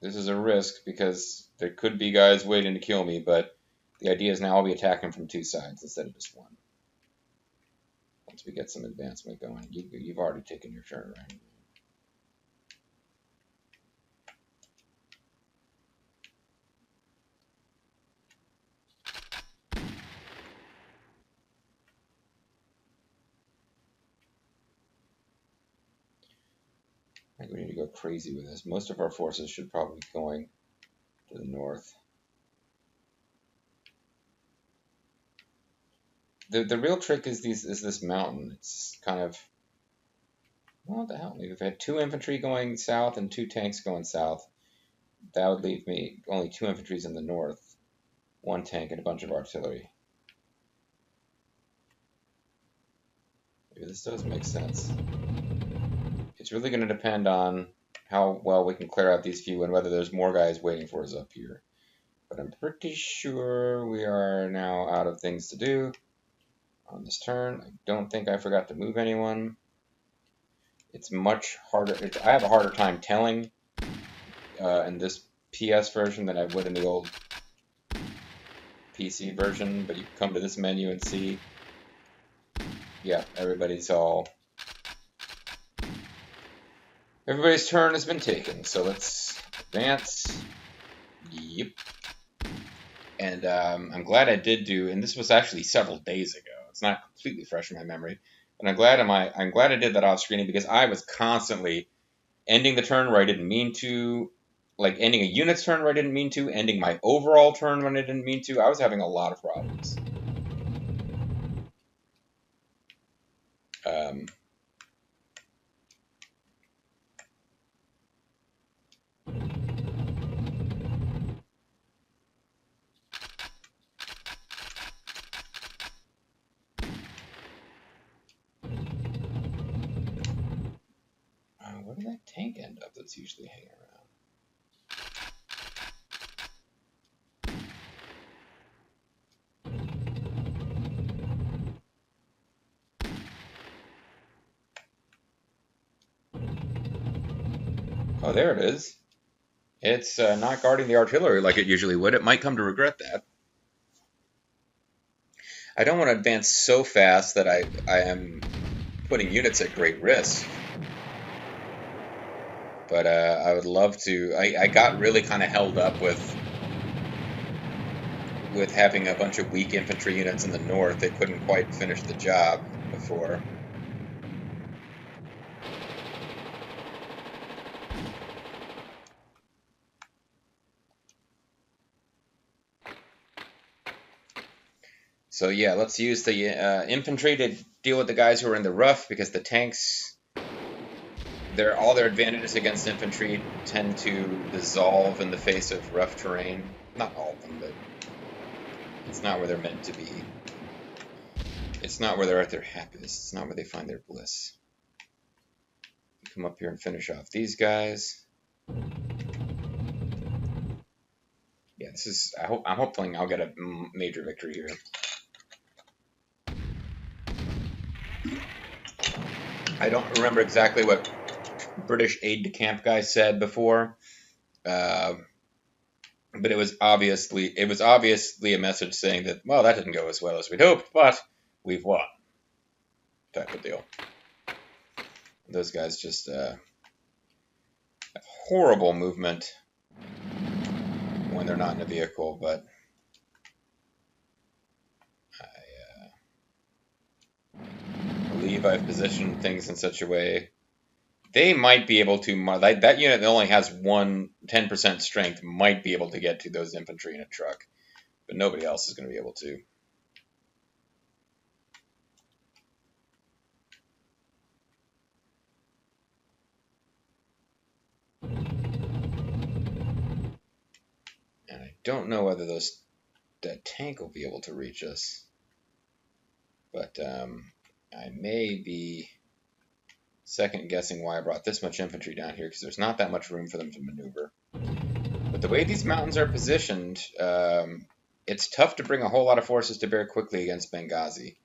This is a risk because there could be guys waiting to kill me, but the idea is now I'll be attacking from 2 sides instead of just one. Once we get some advancement going. You've already taken your turn, right? I think we need to go crazy with this. Most of our forces should probably be going to the north. The real trick is this mountain. It's kind of, well, what the hell? We've had 2 infantry going south and 2 tanks going south. That would leave me only 2 infantries in the north, 1 tank and a bunch of artillery. Maybe this does make sense. It's really going to depend on how well we can clear out these few and whether there's more guys waiting for us up here. But I'm pretty sure we are now out of things to do on this turn. I don't think I forgot to move anyone. It's much harder. I have a harder time telling in this PS version than I would in the old PC version, but you can come to this menu and see, yeah, everybody's turn has been taken, so let's advance. Yep. And I'm glad I did do, and this was actually several days ago. It's not completely fresh in my memory, but I'm glad I did that off screening because I was constantly ending the turn where I didn't mean to, like ending a unit's turn where I didn't mean to, ending my overall turn when I didn't mean to. I was having a lot of problems. Where did that tank end up that's usually hanging around? Oh, there it is. It's not guarding the artillery like it usually would. It might come to regret that. I don't want to advance so fast that I am putting units at great risk. But I would love to. I got really kind of held up with having a bunch of weak infantry units in the north. They couldn't quite finish the job before. So yeah, let's use the infantry to deal with the guys who are in the rough because the tanks all their advantages against infantry tend to dissolve in the face of rough terrain. Not all of them, but it's not where they're meant to be. It's not where they're at their happiest. It's not where they find their bliss. Come up here and finish off these guys. Yeah, this is. I'm hoping I'll get a major victory here. I don't remember exactly what British aide-de-camp guy said before, but it was obviously a message saying that, well, that didn't go as well as we'd hoped, but we've won, type of deal. Those guys just have horrible movement when they're not in a vehicle, but I believe I've positioned things in such a way they might be able to, that unit that only has 10% strength might be able to get to those infantry in a truck, but nobody else is going to be able to. And I don't know whether that tank will be able to reach us, but I may be second guessing why I brought this much infantry down here, because there's not that much room for them to maneuver. But the way these mountains are positioned, it's tough to bring a whole lot of forces to bear quickly against Benghazi,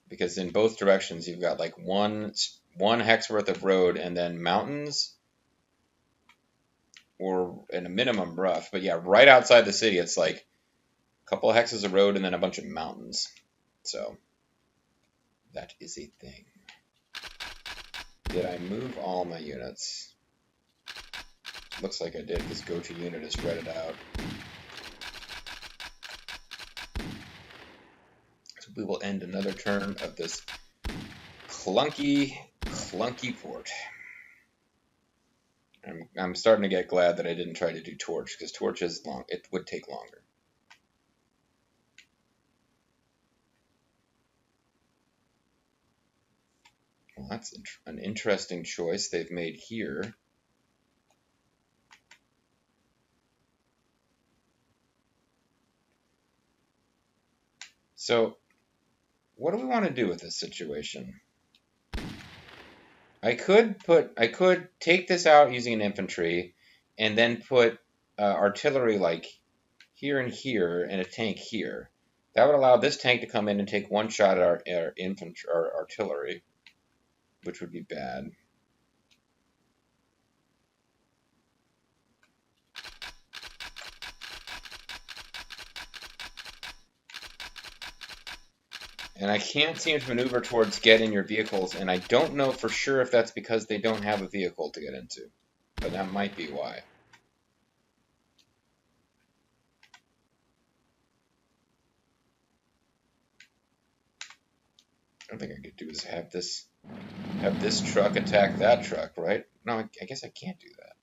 because in both directions you've got like one hex worth of road and then mountains, or in a minimum rough. But yeah, right outside the city it's like a couple of hexes of road and then a bunch of mountains. So that is a thing. Did I move all my units? Looks like I did, because go-to unit is redded out. So we will end another turn of this clunky port. I'm starting to get glad that I didn't try to do torch, because torch is long. It would take longer. Well, that's an interesting choice they've made here. So, what do we want to do with this situation? I could take this out using an infantry, and then put artillery like here and here, and a tank here. That would allow this tank to come in and take one shot at our infantry, our artillery, which would be bad. And I can't seem to maneuver towards get in your vehicles, and I don't know for sure if that's because they don't have a vehicle to get into. But that might be why. I don't think I could do is have this truck attack that truck, right? No, I guess I can't do that.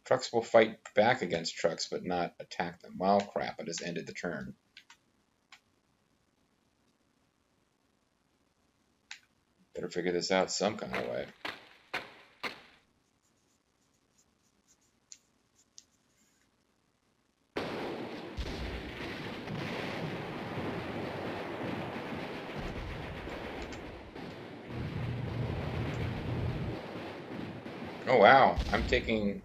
Trucks will fight back against trucks, but not attack them. Well, crap, I just ended the turn. Better figure this out some kind of way. Oh wow, I'm taking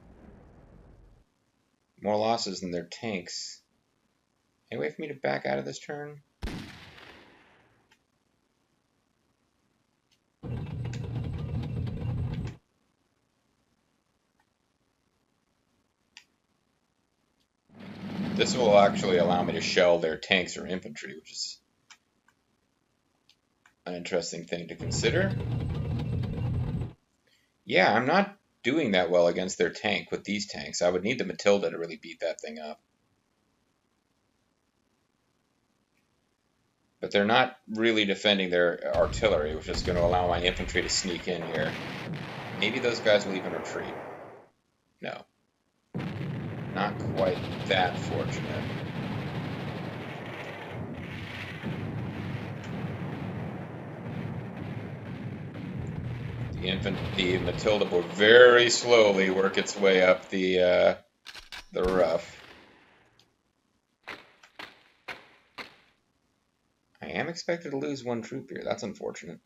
more losses than their tanks. Any way for me to back out of this turn? This will actually allow me to shell their tanks or infantry, which is an interesting thing to consider. Yeah, I'm not doing that well against their tank with these tanks. I would need the Matilda to really beat that thing up. But they're not really defending their artillery, which is going to allow my infantry to sneak in here. Maybe those guys will even retreat. No. Not quite that fortunate. The Matilda will very slowly work its way up the rough. I am expected to lose one troop here. That's unfortunate.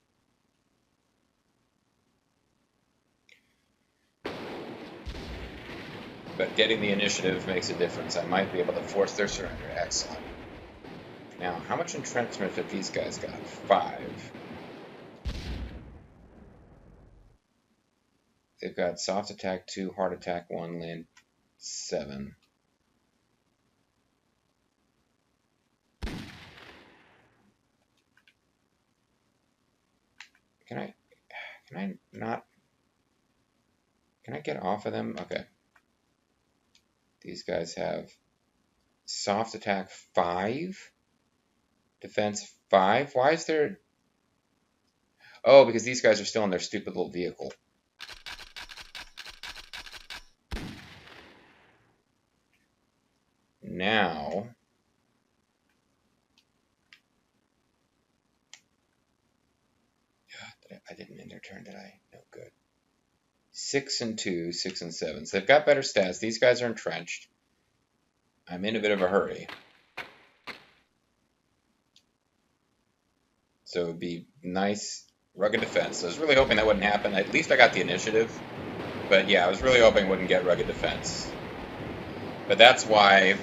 But getting the initiative makes a difference. I might be able to force their surrender. Excellent. Now, how much entrenchment have these guys got? 5. They've got soft attack 2, hard attack 1, land 7. Can I get off of them? Okay. These guys have soft attack 5, defense 5. Why is there... Oh, because these guys are still in their stupid little vehicle. Now... I didn't end their turn, did I? No, good. 6 and 2, 6 and 7. So they've got better stats. These guys are entrenched. I'm in a bit of a hurry. So it would be nice, rugged defense. So I was really hoping that wouldn't happen. At least I got the initiative. But yeah, I was really hoping I wouldn't get rugged defense. But that's why,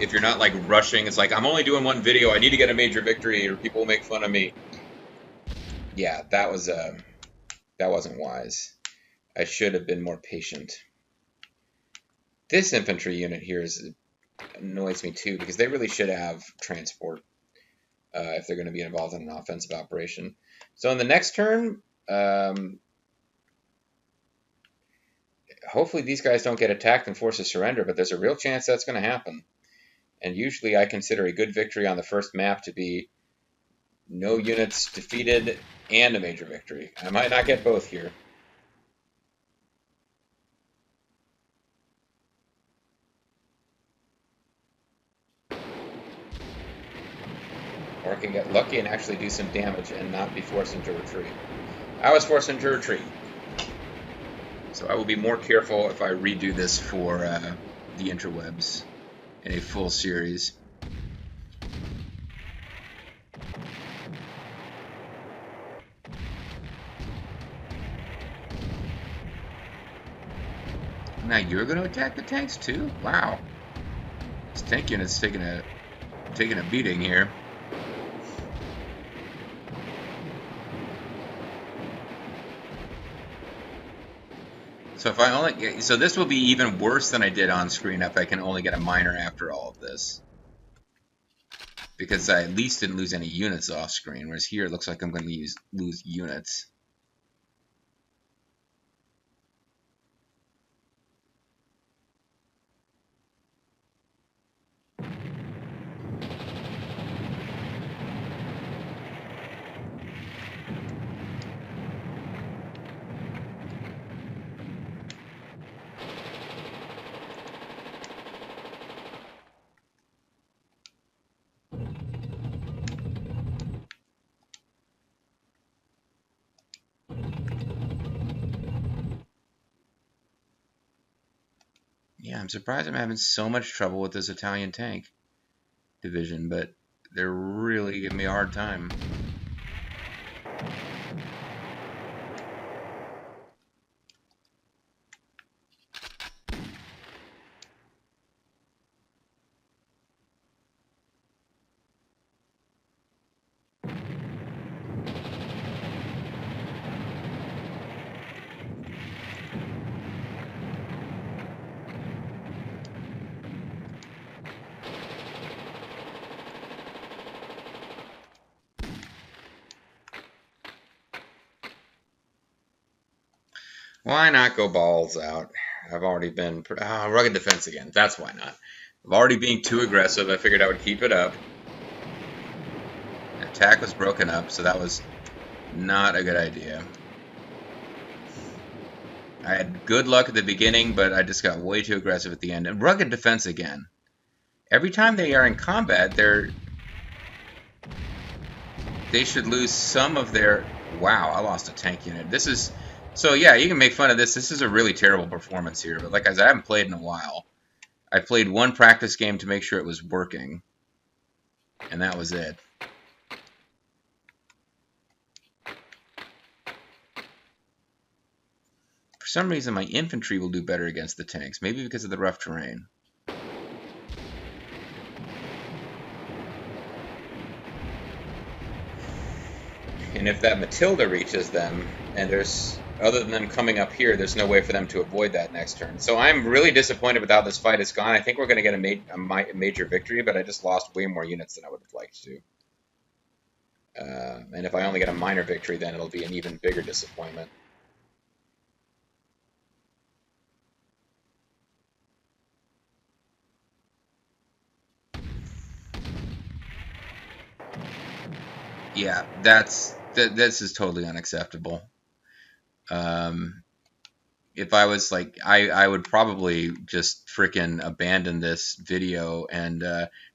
if you're not like rushing, it's like, I'm only doing one video, I need to get a major victory, or people will make fun of me. Yeah, that wasn't wise. I should have been more patient. This infantry unit here annoys me too, because they really should have transport if they're going to be involved in an offensive operation. So in the next turn, hopefully these guys don't get attacked and force a surrender, but there's a real chance that's going to happen. And usually I consider a good victory on the first map to be no units defeated and a major victory. I might not get both here. Or I can get lucky and actually do some damage and not be forced into retreat. I was forced into retreat. So I will be more careful if I redo this for the interwebs in a full series. Now you're going to attack the tanks too? Wow. This tank unit's taking a beating here. So if I only so this will be even worse than I did on screen if I can only get a minor after all of this. Because I at least didn't lose any units off screen, whereas here it looks like I'm going to lose units. Yeah, I'm surprised I'm having so much trouble with this Italian tank division, but they're really giving me a hard time. Why not go balls out? I've already been... rugged defense again. That's why not. I've already been too aggressive. I figured I would keep it up. Attack was broken up, so that was not a good idea. I had good luck at the beginning, but I just got way too aggressive at the end. And rugged defense again. Every time they are in combat, they should lose some of their Wow, I lost a tank unit. This is... So, yeah, you can make fun of this. This is a really terrible performance here. But like I said, I haven't played in a while. I played one practice game to make sure it was working. And that was it. For some reason, my infantry will do better against the tanks. Maybe because of the rough terrain. And if that Matilda reaches them, and there's, other than them coming up here, there's no way for them to avoid that next turn. So I'm really disappointed with how this fight has gone. I think we're going to get a major victory, but I just lost way more units than I would have liked to. And if I only get a minor victory, then it'll be an even bigger disappointment. Yeah, this is totally unacceptable. If I was like, I would probably just frickin' abandon this video and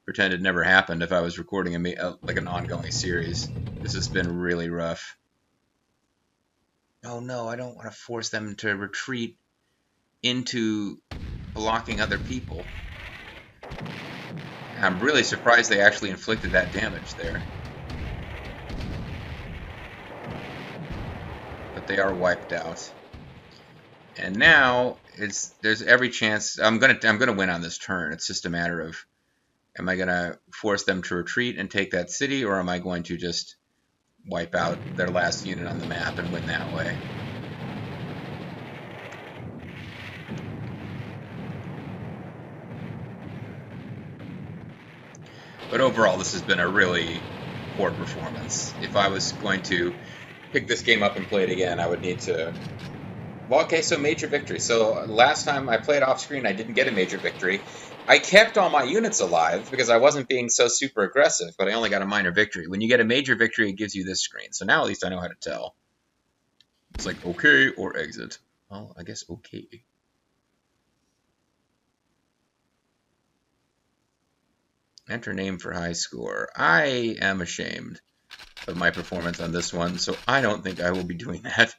pretend it never happened if I was recording like an ongoing series. This has been really rough. Oh no, I don't want to force them to retreat into blocking other people. I'm really surprised they actually inflicted that damage there. But they are wiped out. And now there's every chance I'm gonna win on this turn. It's just a matter of, am I gonna force them to retreat and take that city, or am I going to just wipe out their last unit on the map and win that way? But overall, this has been a really poor performance. If I was going to pick this game up and play it again, I would need to... Well, okay, so major victory. So last time I played off screen, I didn't get a major victory. I kept all my units alive because I wasn't being so super aggressive, but I only got a minor victory. When you get a major victory, it gives you this screen. So now at least I know how to tell. It's like, okay, or exit. Well, I guess okay. Enter name for high score. I am ashamed of my performance on this one, so I don't think I will be doing that.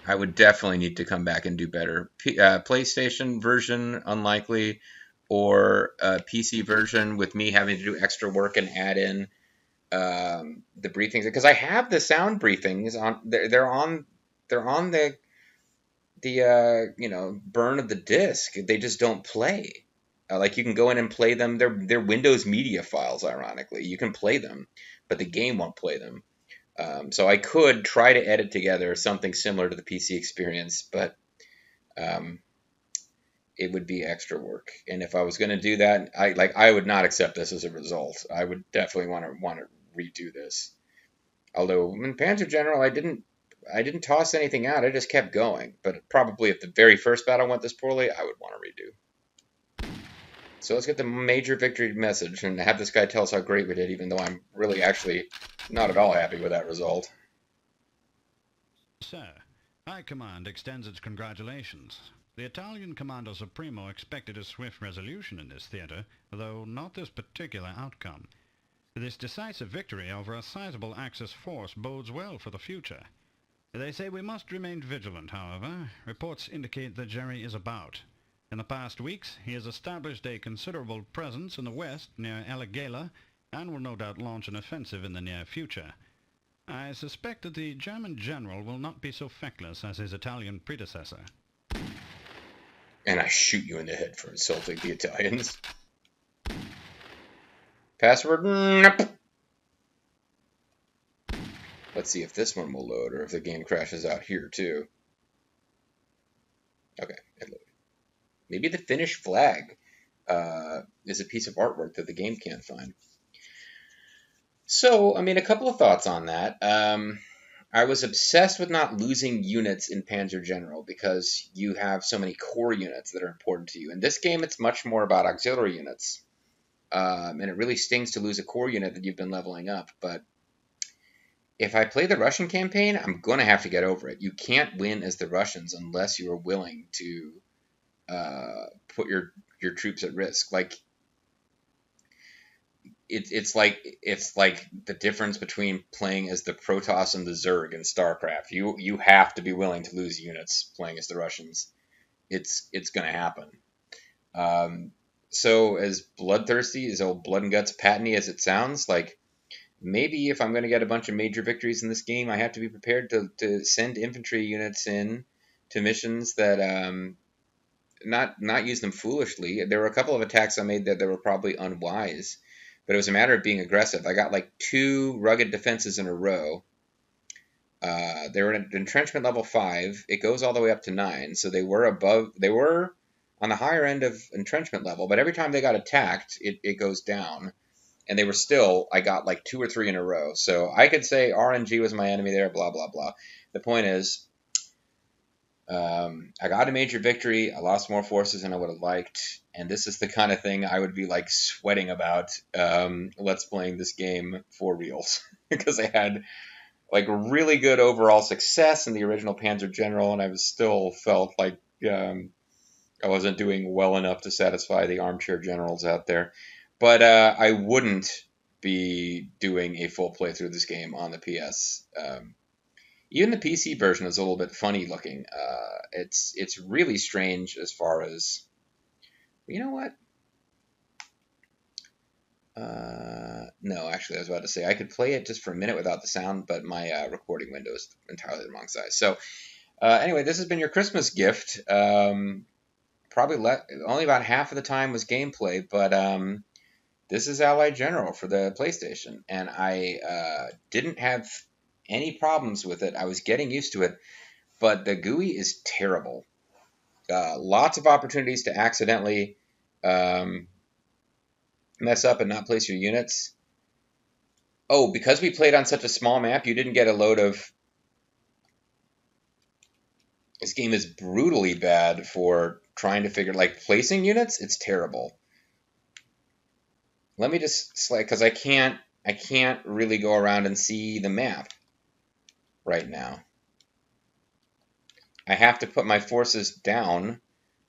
I would definitely need to come back and do better. PlayStation version, unlikely, or PC version with me having to do extra work and add in the briefings, because I have the sound briefings on. They're on the burn of the disc. They just don't play. Like, you can go in and play them. They're Windows Media files, ironically. You can play them, but the game won't play them. So I could try to edit together something similar to the PC experience, but it would be extra work. And if I was going to do that, I would not accept this as a result. I would definitely want to redo this. Although in Panzer General, I didn't toss anything out. I just kept going. But probably if the very first battle went this poorly, I would want to redo. So let's get the major victory message and have this guy tell us how great we did, even though I'm really actually not at all happy with that result. Sir, High Command extends its congratulations. The Italian Commander Supremo expected a swift resolution in this theater, though not this particular outcome. This decisive victory over a sizable Axis force bodes well for the future. They say we must remain vigilant, however. Reports indicate that Jerry is about. In the past weeks, he has established a considerable presence in the west near Eligela, and will no doubt launch an offensive in the near future. I suspect that the German general will not be so feckless as his Italian predecessor. And I shoot you in the head for insulting the Italians. Password? Nope. Let's see if this one will load, or if the game crashes out here too. Okay, it loaded. Maybe the Finnish flag is a piece of artwork that the game can't find. So, I mean, a couple of thoughts on that. I was obsessed with not losing units in Panzer General because you have so many core units that are important to you. In this game, it's much more about auxiliary units. And it really stings to lose a core unit that you've been leveling up. But if I play the Russian campaign, I'm going to have to get over it. You can't win as the Russians unless you are willing to put your troops at risk. Like, it's like the difference between playing as the Protoss and the Zerg in StarCraft. You have to be willing to lose units playing as the Russians. It's gonna happen. So as bloodthirsty, as old blood and guts patently as it sounds, like maybe if I'm gonna get a bunch of major victories in this game, I have to be prepared to send infantry units in to missions that not use them foolishly. There were a couple of attacks I made that were probably unwise, but it was a matter of being aggressive. I got like 2 rugged defenses in a row. They were at entrenchment level 5. It goes all the way up to 9, so they were on the higher end of entrenchment level, but every time they got attacked, it goes down. And they were still, I got like 2 or 3 in a row. So I could say RNG was my enemy there, blah, blah, blah. The point is, I got a major victory. I lost more forces than I would have liked. And this is the kind of thing I would be like sweating about let's playing this game for reals. Because I had like really good overall success in the original Panzer General, and I was still felt like I wasn't doing well enough to satisfy the armchair generals out there. But I wouldn't be doing a full playthrough of this game on the PS. Even the PC version is a little bit funny looking. It's really strange as far as... You know what? No, actually, I was about to say I could play it just for a minute without the sound, but my recording window is entirely the wrong size. So anyway, this has been your Christmas gift. Probably only about half of the time was gameplay, but this is Allied General for the PlayStation, and I didn't have any problems with it. I was getting used to it, but the GUI is terrible. Lots of opportunities to accidentally mess up and not place your units. Oh, because we played on such a small map, you didn't get a load of... This game is brutally bad for trying to figure... Like, placing units, it's terrible. Let me just select, because I can't really go around and see the map right now. I have to put my forces down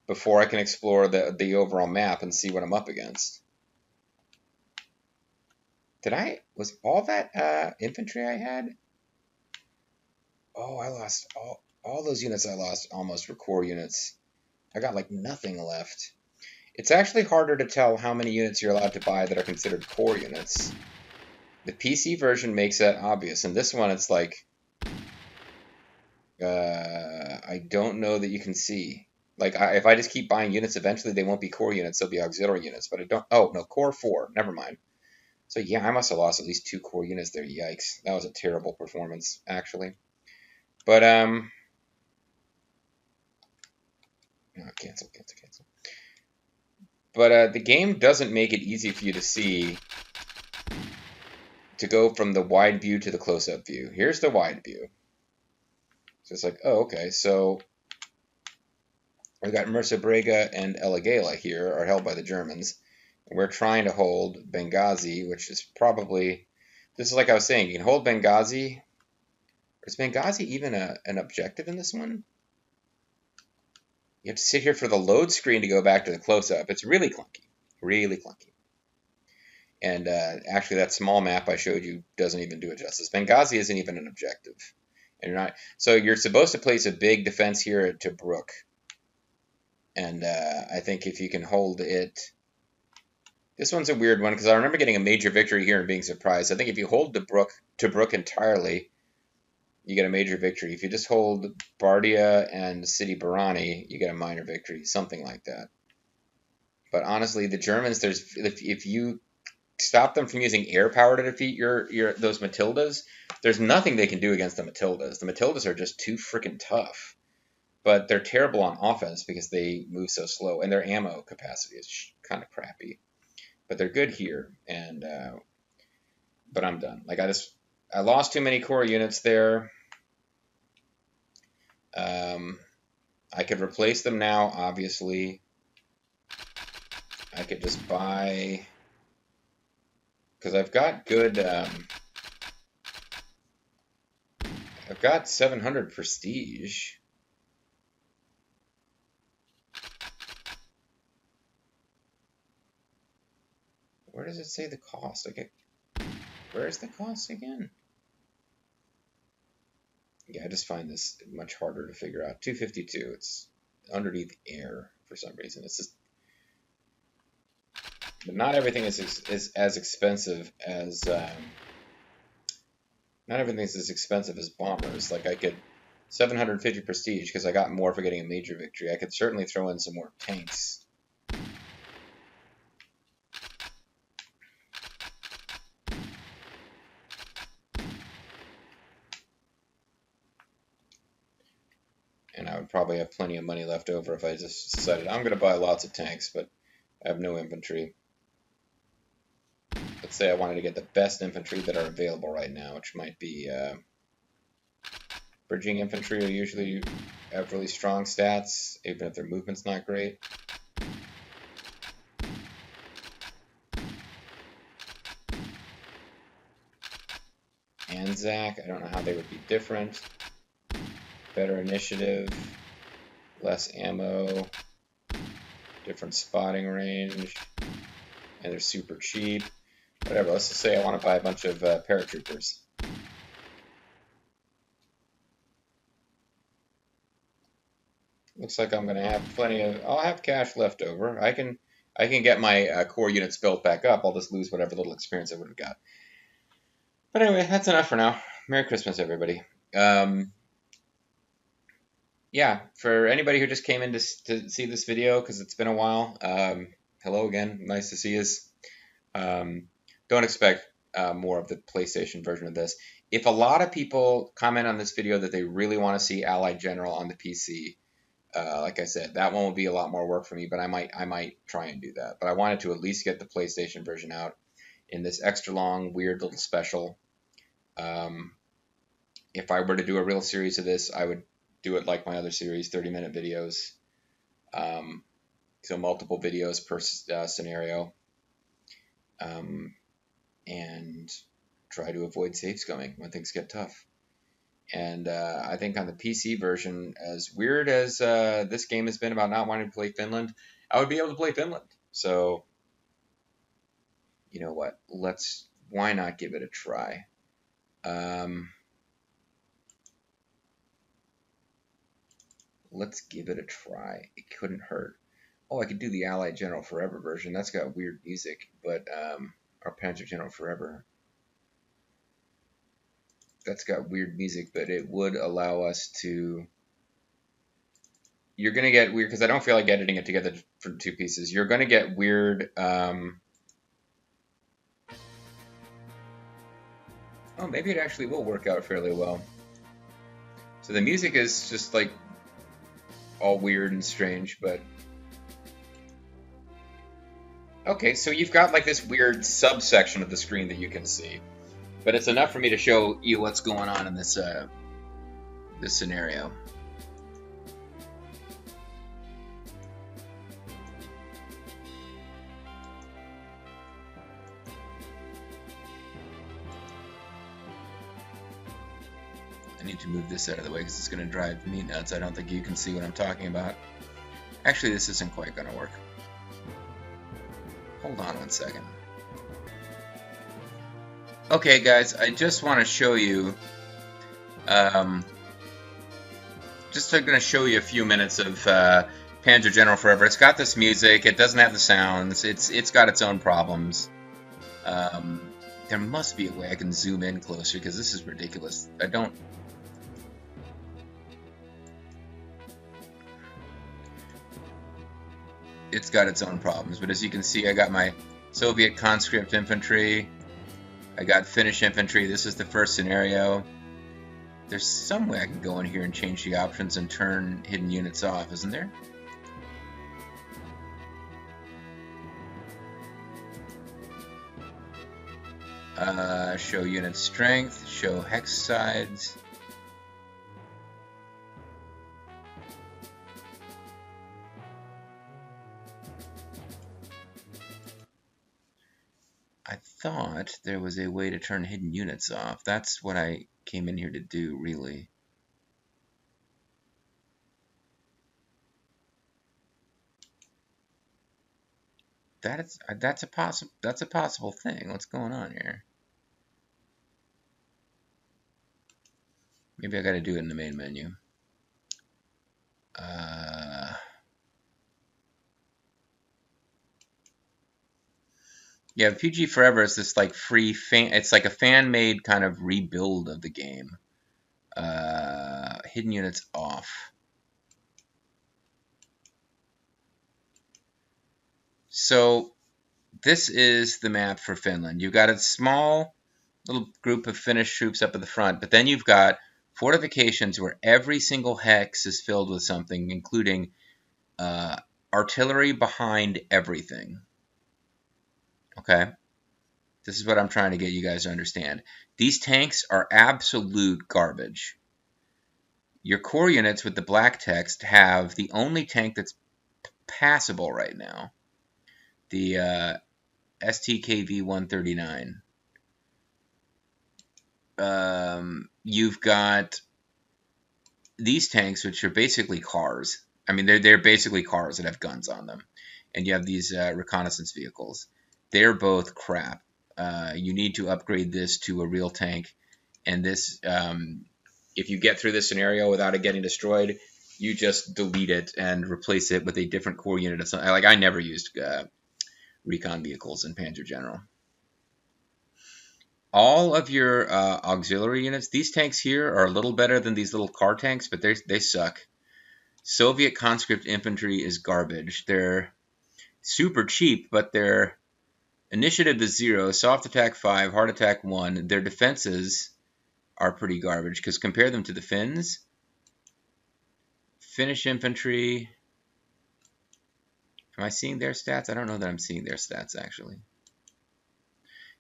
before I can explore the overall map and see what I'm up against. Was all that infantry I had? Oh, I lost all those units I lost almost were core units. I got like nothing left. It's actually harder to tell how many units you're allowed to buy that are considered core units. The PC version makes that obvious, and this one it's like... I don't know that you can see. Like, if I just keep buying units, eventually they won't be core units, they'll be auxiliary units, but I don't... Oh, no, core 4. Never mind. So yeah, I must have lost at least 2 core units there. Yikes. That was a terrible performance, actually. But, no, cancel. But the game doesn't make it easy for you to see, to go from the wide view to the close-up view. Here's the wide view. So it's like, oh, okay, so we've got Mersa Brega and Elagala here are held by the Germans. And we're trying to hold Benghazi, which is probably... This is like I was saying, you can hold Benghazi. Is Benghazi even an objective in this one? You have to sit here for the load screen to go back to the close-up. It's really clunky. Really clunky. And actually, that small map I showed you doesn't even do it justice. Benghazi isn't even an objective. And you're not... So you're supposed to place a big defense here at Tobruk. And I think if you can hold it... This one's a weird one, because I remember getting a major victory here and being surprised. I think if you hold Tobruk entirely, you get a major victory. If you just hold Bardia and Sidi Barrani, you get a minor victory, something like that. But honestly, the Germans, if you stop them from using air power to defeat those Matildas, there's nothing they can do against the Matildas. The Matildas are just too freaking tough. But they're terrible on offense because they move so slow, and their ammo capacity is kind of crappy. But they're good here, and but I'm done. Like I lost too many core units there. I could replace them now, obviously. I could just buy, because I've got good. I've got 700 prestige. does it say the cost? Okay, where's the cost again? Yeah, I just find this much harder to figure out. 252. It's underneath air for some reason. It's just, but not everything is as expensive as not everything is as expensive as bombers. Like I could 750 prestige because I got more for getting a major victory. I could certainly throw in some more tanks. And I would probably have plenty of money left over if I just decided I'm going to buy lots of tanks, but I have no infantry. Let's say I wanted to get the best infantry that are available right now, which might be bridging infantry are usually have really strong stats, even if their movement's not great. Anzac, I don't know how they would be different. Better initiative, less ammo, different spotting range, and they're super cheap. Whatever, let's just say I want to buy a bunch of paratroopers. Looks like I'm going to have plenty of, I'll have cash left over. I can get my core units built back up. I'll just lose whatever little experience I would have got. But anyway, that's enough for now. Merry Christmas, everybody. Yeah, for anybody who just came in to see this video, because it's been a while, hello again. Nice to see you. Don't expect more of the PlayStation version of this. If a lot of people comment on this video that they really want to see Allied General on the PC, like I said, that one will be a lot more work for me, but I might try and do that. But I wanted to at least get the PlayStation version out in this extra long, weird little special. If I were to do a real series of this, I would do it like my other series, 30-minute videos. So multiple videos per scenario. And try to avoid save scumming when things get tough. And I think on the PC version, as weird as this game has been about not wanting to play Finland, I would be able to play Finland. So, you know what? Why not give it a try? Let's give it a try. It couldn't hurt. Oh, I could do the Allied General Forever version. That's got weird music, but or Panzer General Forever. That's got weird music, but it would allow us to. You're gonna get weird because I don't feel like editing it together for two pieces. You're gonna get weird. Oh, maybe it actually will work out fairly well. So the music is just like all weird and strange, but okay. So you've got like this weird subsection of the screen that you can see. But it's enough for me to show you what's going on in this this scenario. I need to move this out of the way because it's going to drive me nuts. I don't think you can see what I'm talking about. Actually, this isn't quite going to work. Hold on one second. Okay, guys, I just want to show you, just going to show you a few minutes of Panzer General Forever. It's got this music. It doesn't have the sounds. It's got its own problems. There must be a way I can zoom in closer because this is ridiculous. I don't. It's got its own problems, but as you can see, I got my Soviet conscript infantry. I got Finnish infantry. This is the first scenario. There's some way I can go in here and change the options and turn hidden units off, isn't there? Show unit strength, show hex sides. I thought there was a way to turn hidden units off. That's what I came in here to do, really. That's a possible thing. What's going on here? Maybe I got to do it in the main menu. Yeah, PG Forever is this like free fan. It's like a fan-made kind of rebuild of the game. Hidden units off. So this is the map for Finland. You've got a small little group of Finnish troops up at the front, but then you've got fortifications where every single hex is filled with something, including artillery behind everything. Okay? This is what I'm trying to get you guys to understand. These tanks are absolute garbage. Your core units with the black text have the only tank that's passable right now. The STKV 139. You've got these tanks, which are basically cars. I mean, they're basically cars that have guns on them. And you have these reconnaissance vehicles. They're both crap. You need to upgrade this to a real tank. And this, if you get through this scenario without it getting destroyed, you just delete it and replace it with a different core unit of something. Like, I never used recon vehicles in Panzer General. All of your auxiliary units, these tanks here are a little better than these little car tanks, but they suck. Soviet conscript infantry is garbage. They're super cheap, but their initiative is 0, soft attack 5, hard attack 1. Their defenses are pretty garbage, because compare them to the Finns. Finnish infantry. Am I seeing their stats? I don't know that I'm seeing their stats, actually.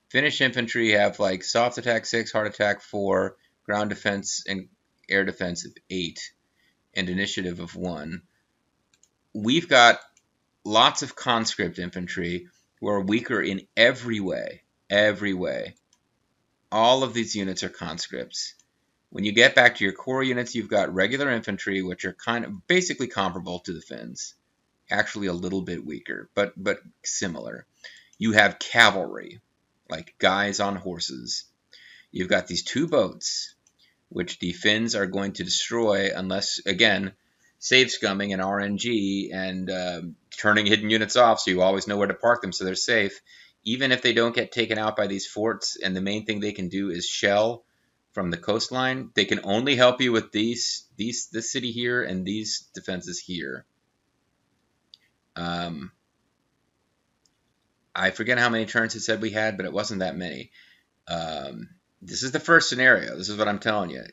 Finnish infantry have like soft attack 6, hard attack 4, ground defense and air defense of 8, and initiative of 1. We've got lots of conscript infantry who are weaker in every way. Every way. All of these units are conscripts. When you get back to your core units, you've got regular infantry, which are kind of basically comparable to the Finns. Actually a little bit weaker, but similar. You have cavalry, like guys on horses. You've got these 2 boats, which the Finns are going to destroy unless, again, save scumming and RNG and turning hidden units off so you always know where to park them so they're safe. Even if they don't get taken out by these forts and the main thing they can do is shell from the coastline, they can only help you with this city here and these defenses here. I forget how many turns it said we had, but it wasn't that many. This is the first scenario. This is what I'm telling you.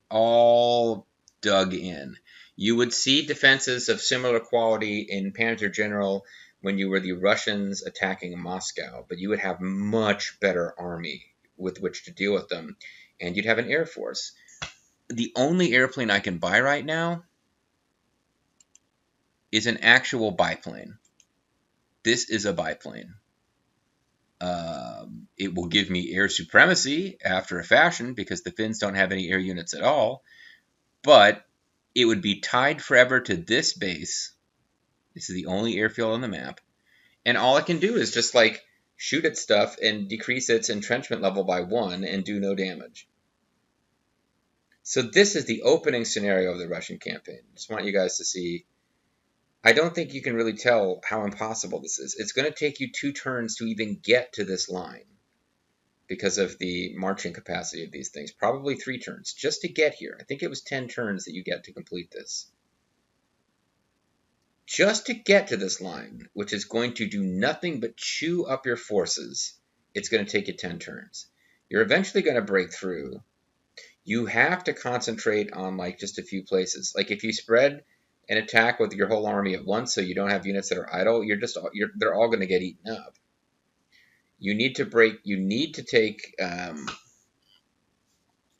All dug in. You would see defenses of similar quality in Panzer General when you were the Russians attacking Moscow, but you would have much better army with which to deal with them, and you'd have an air force. The only airplane I can buy right now is an actual biplane. This is a biplane. It will give me air supremacy after a fashion because the Finns don't have any air units at all, but it would be tied forever to this base. This is the only airfield on the map, and all it can do is just like shoot at stuff and decrease its entrenchment level by 1 and do no damage. So this is the opening scenario of the Russian campaign. Just want you guys to see. I don't think you can really tell how impossible this is. It's going to take you 2 turns to even get to this line because of the marching capacity of these things. Probably 3 turns just to get here. I think it was 10 turns that you get to complete this. Just to get to this line, which is going to do nothing but chew up your forces, it's going to take you 10 turns. You're eventually going to break through. You have to concentrate on like just a few places. Like if you spread an attack with your whole army at once, so you don't have units that are idle, they're all going to get eaten up. You need to break. You need to take. I'm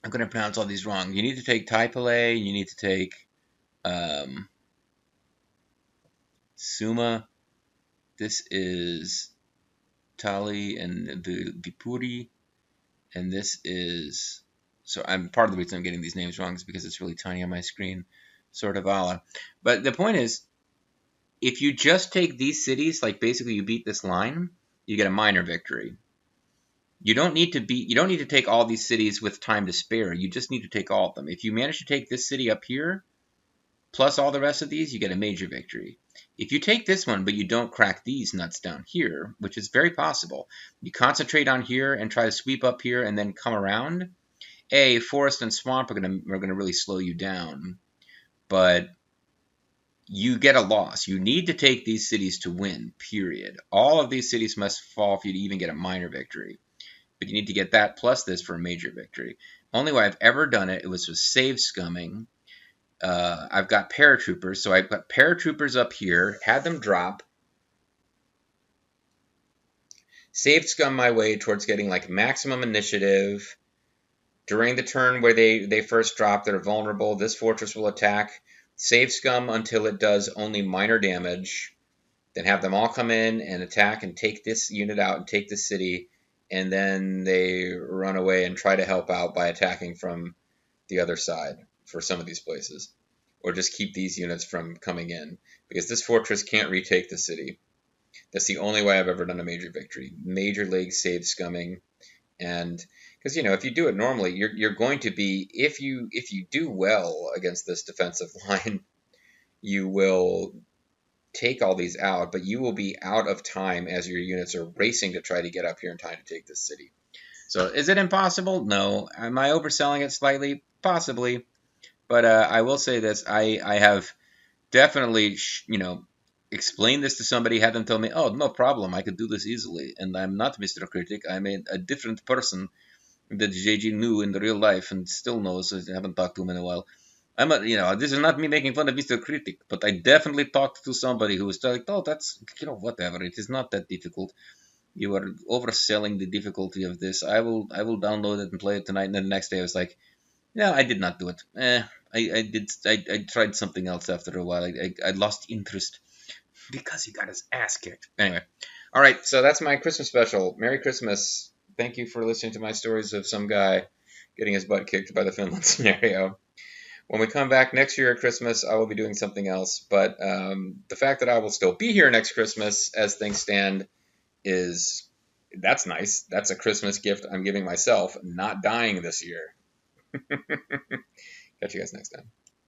going to pronounce all these wrong. You need to take Taipale. You need to take Suma. This is Tali and Vipuri, and this is. So I'm part of the reason I'm getting these names wrong is because it's really tiny on my screen. Sort of Allah. But the point is, if you just take these cities, like basically you beat this line, you get a minor victory. You don't need to take all these cities with time to spare. You just need to take all of them. If you manage to take this city up here, plus all the rest of these, you get a major victory. If you take this one, but you don't crack these nuts down here, which is very possible, you concentrate on here and try to sweep up here and then come around, forest and swamp are gonna really slow you down. But you get a loss. You need to take these cities to win, period. All of these cities must fall for you to even get a minor victory. But you need to get that plus this for a major victory. Only way I've ever done it was with save scumming. I've got paratroopers, so I've got paratroopers up here, had them drop, save scum my way towards getting like maximum initiative. During the turn where they first drop, they're vulnerable. This fortress will attack. Save scum until it does only minor damage. Then have them all come in and attack and take this unit out and take this city. And then they run away and try to help out by attacking from the other side for some of these places. Or just keep these units from coming in. Because this fortress can't retake the city. That's the only way I've ever done a major victory. Major league save scumming. And because, you know, if you do it normally, you're going to be, if you do well against this defensive line, you will take all these out, but you will be out of time as your units are racing to try to get up here in time to take this city. So is it impossible? No. Am I overselling it slightly? Possibly. But I will say this. I have definitely, explained this to somebody, had them tell me, oh, no problem, I could do this easily. And I'm not Mr. Critic. I'm a different person that JG knew in the real life and still knows. I haven't talked to him in a while. This is not me making fun of Mr. Critic, but I definitely talked to somebody who was like, oh, that's, whatever. It is not that difficult. You are overselling the difficulty of this. I will download it and play it tonight. And then the next day I was like, no, I did not do it. I tried something else after a while. I lost interest because he got his ass kicked. Anyway. All right. So that's my Christmas special. Merry Christmas. Thank you for listening to my stories of some guy getting his butt kicked by the Finland scenario. When we come back next year at Christmas, I will be doing something else. But the fact that I will still be here next Christmas as things stand that's nice. That's a Christmas gift I'm giving myself, not dying this year. Catch you guys next time.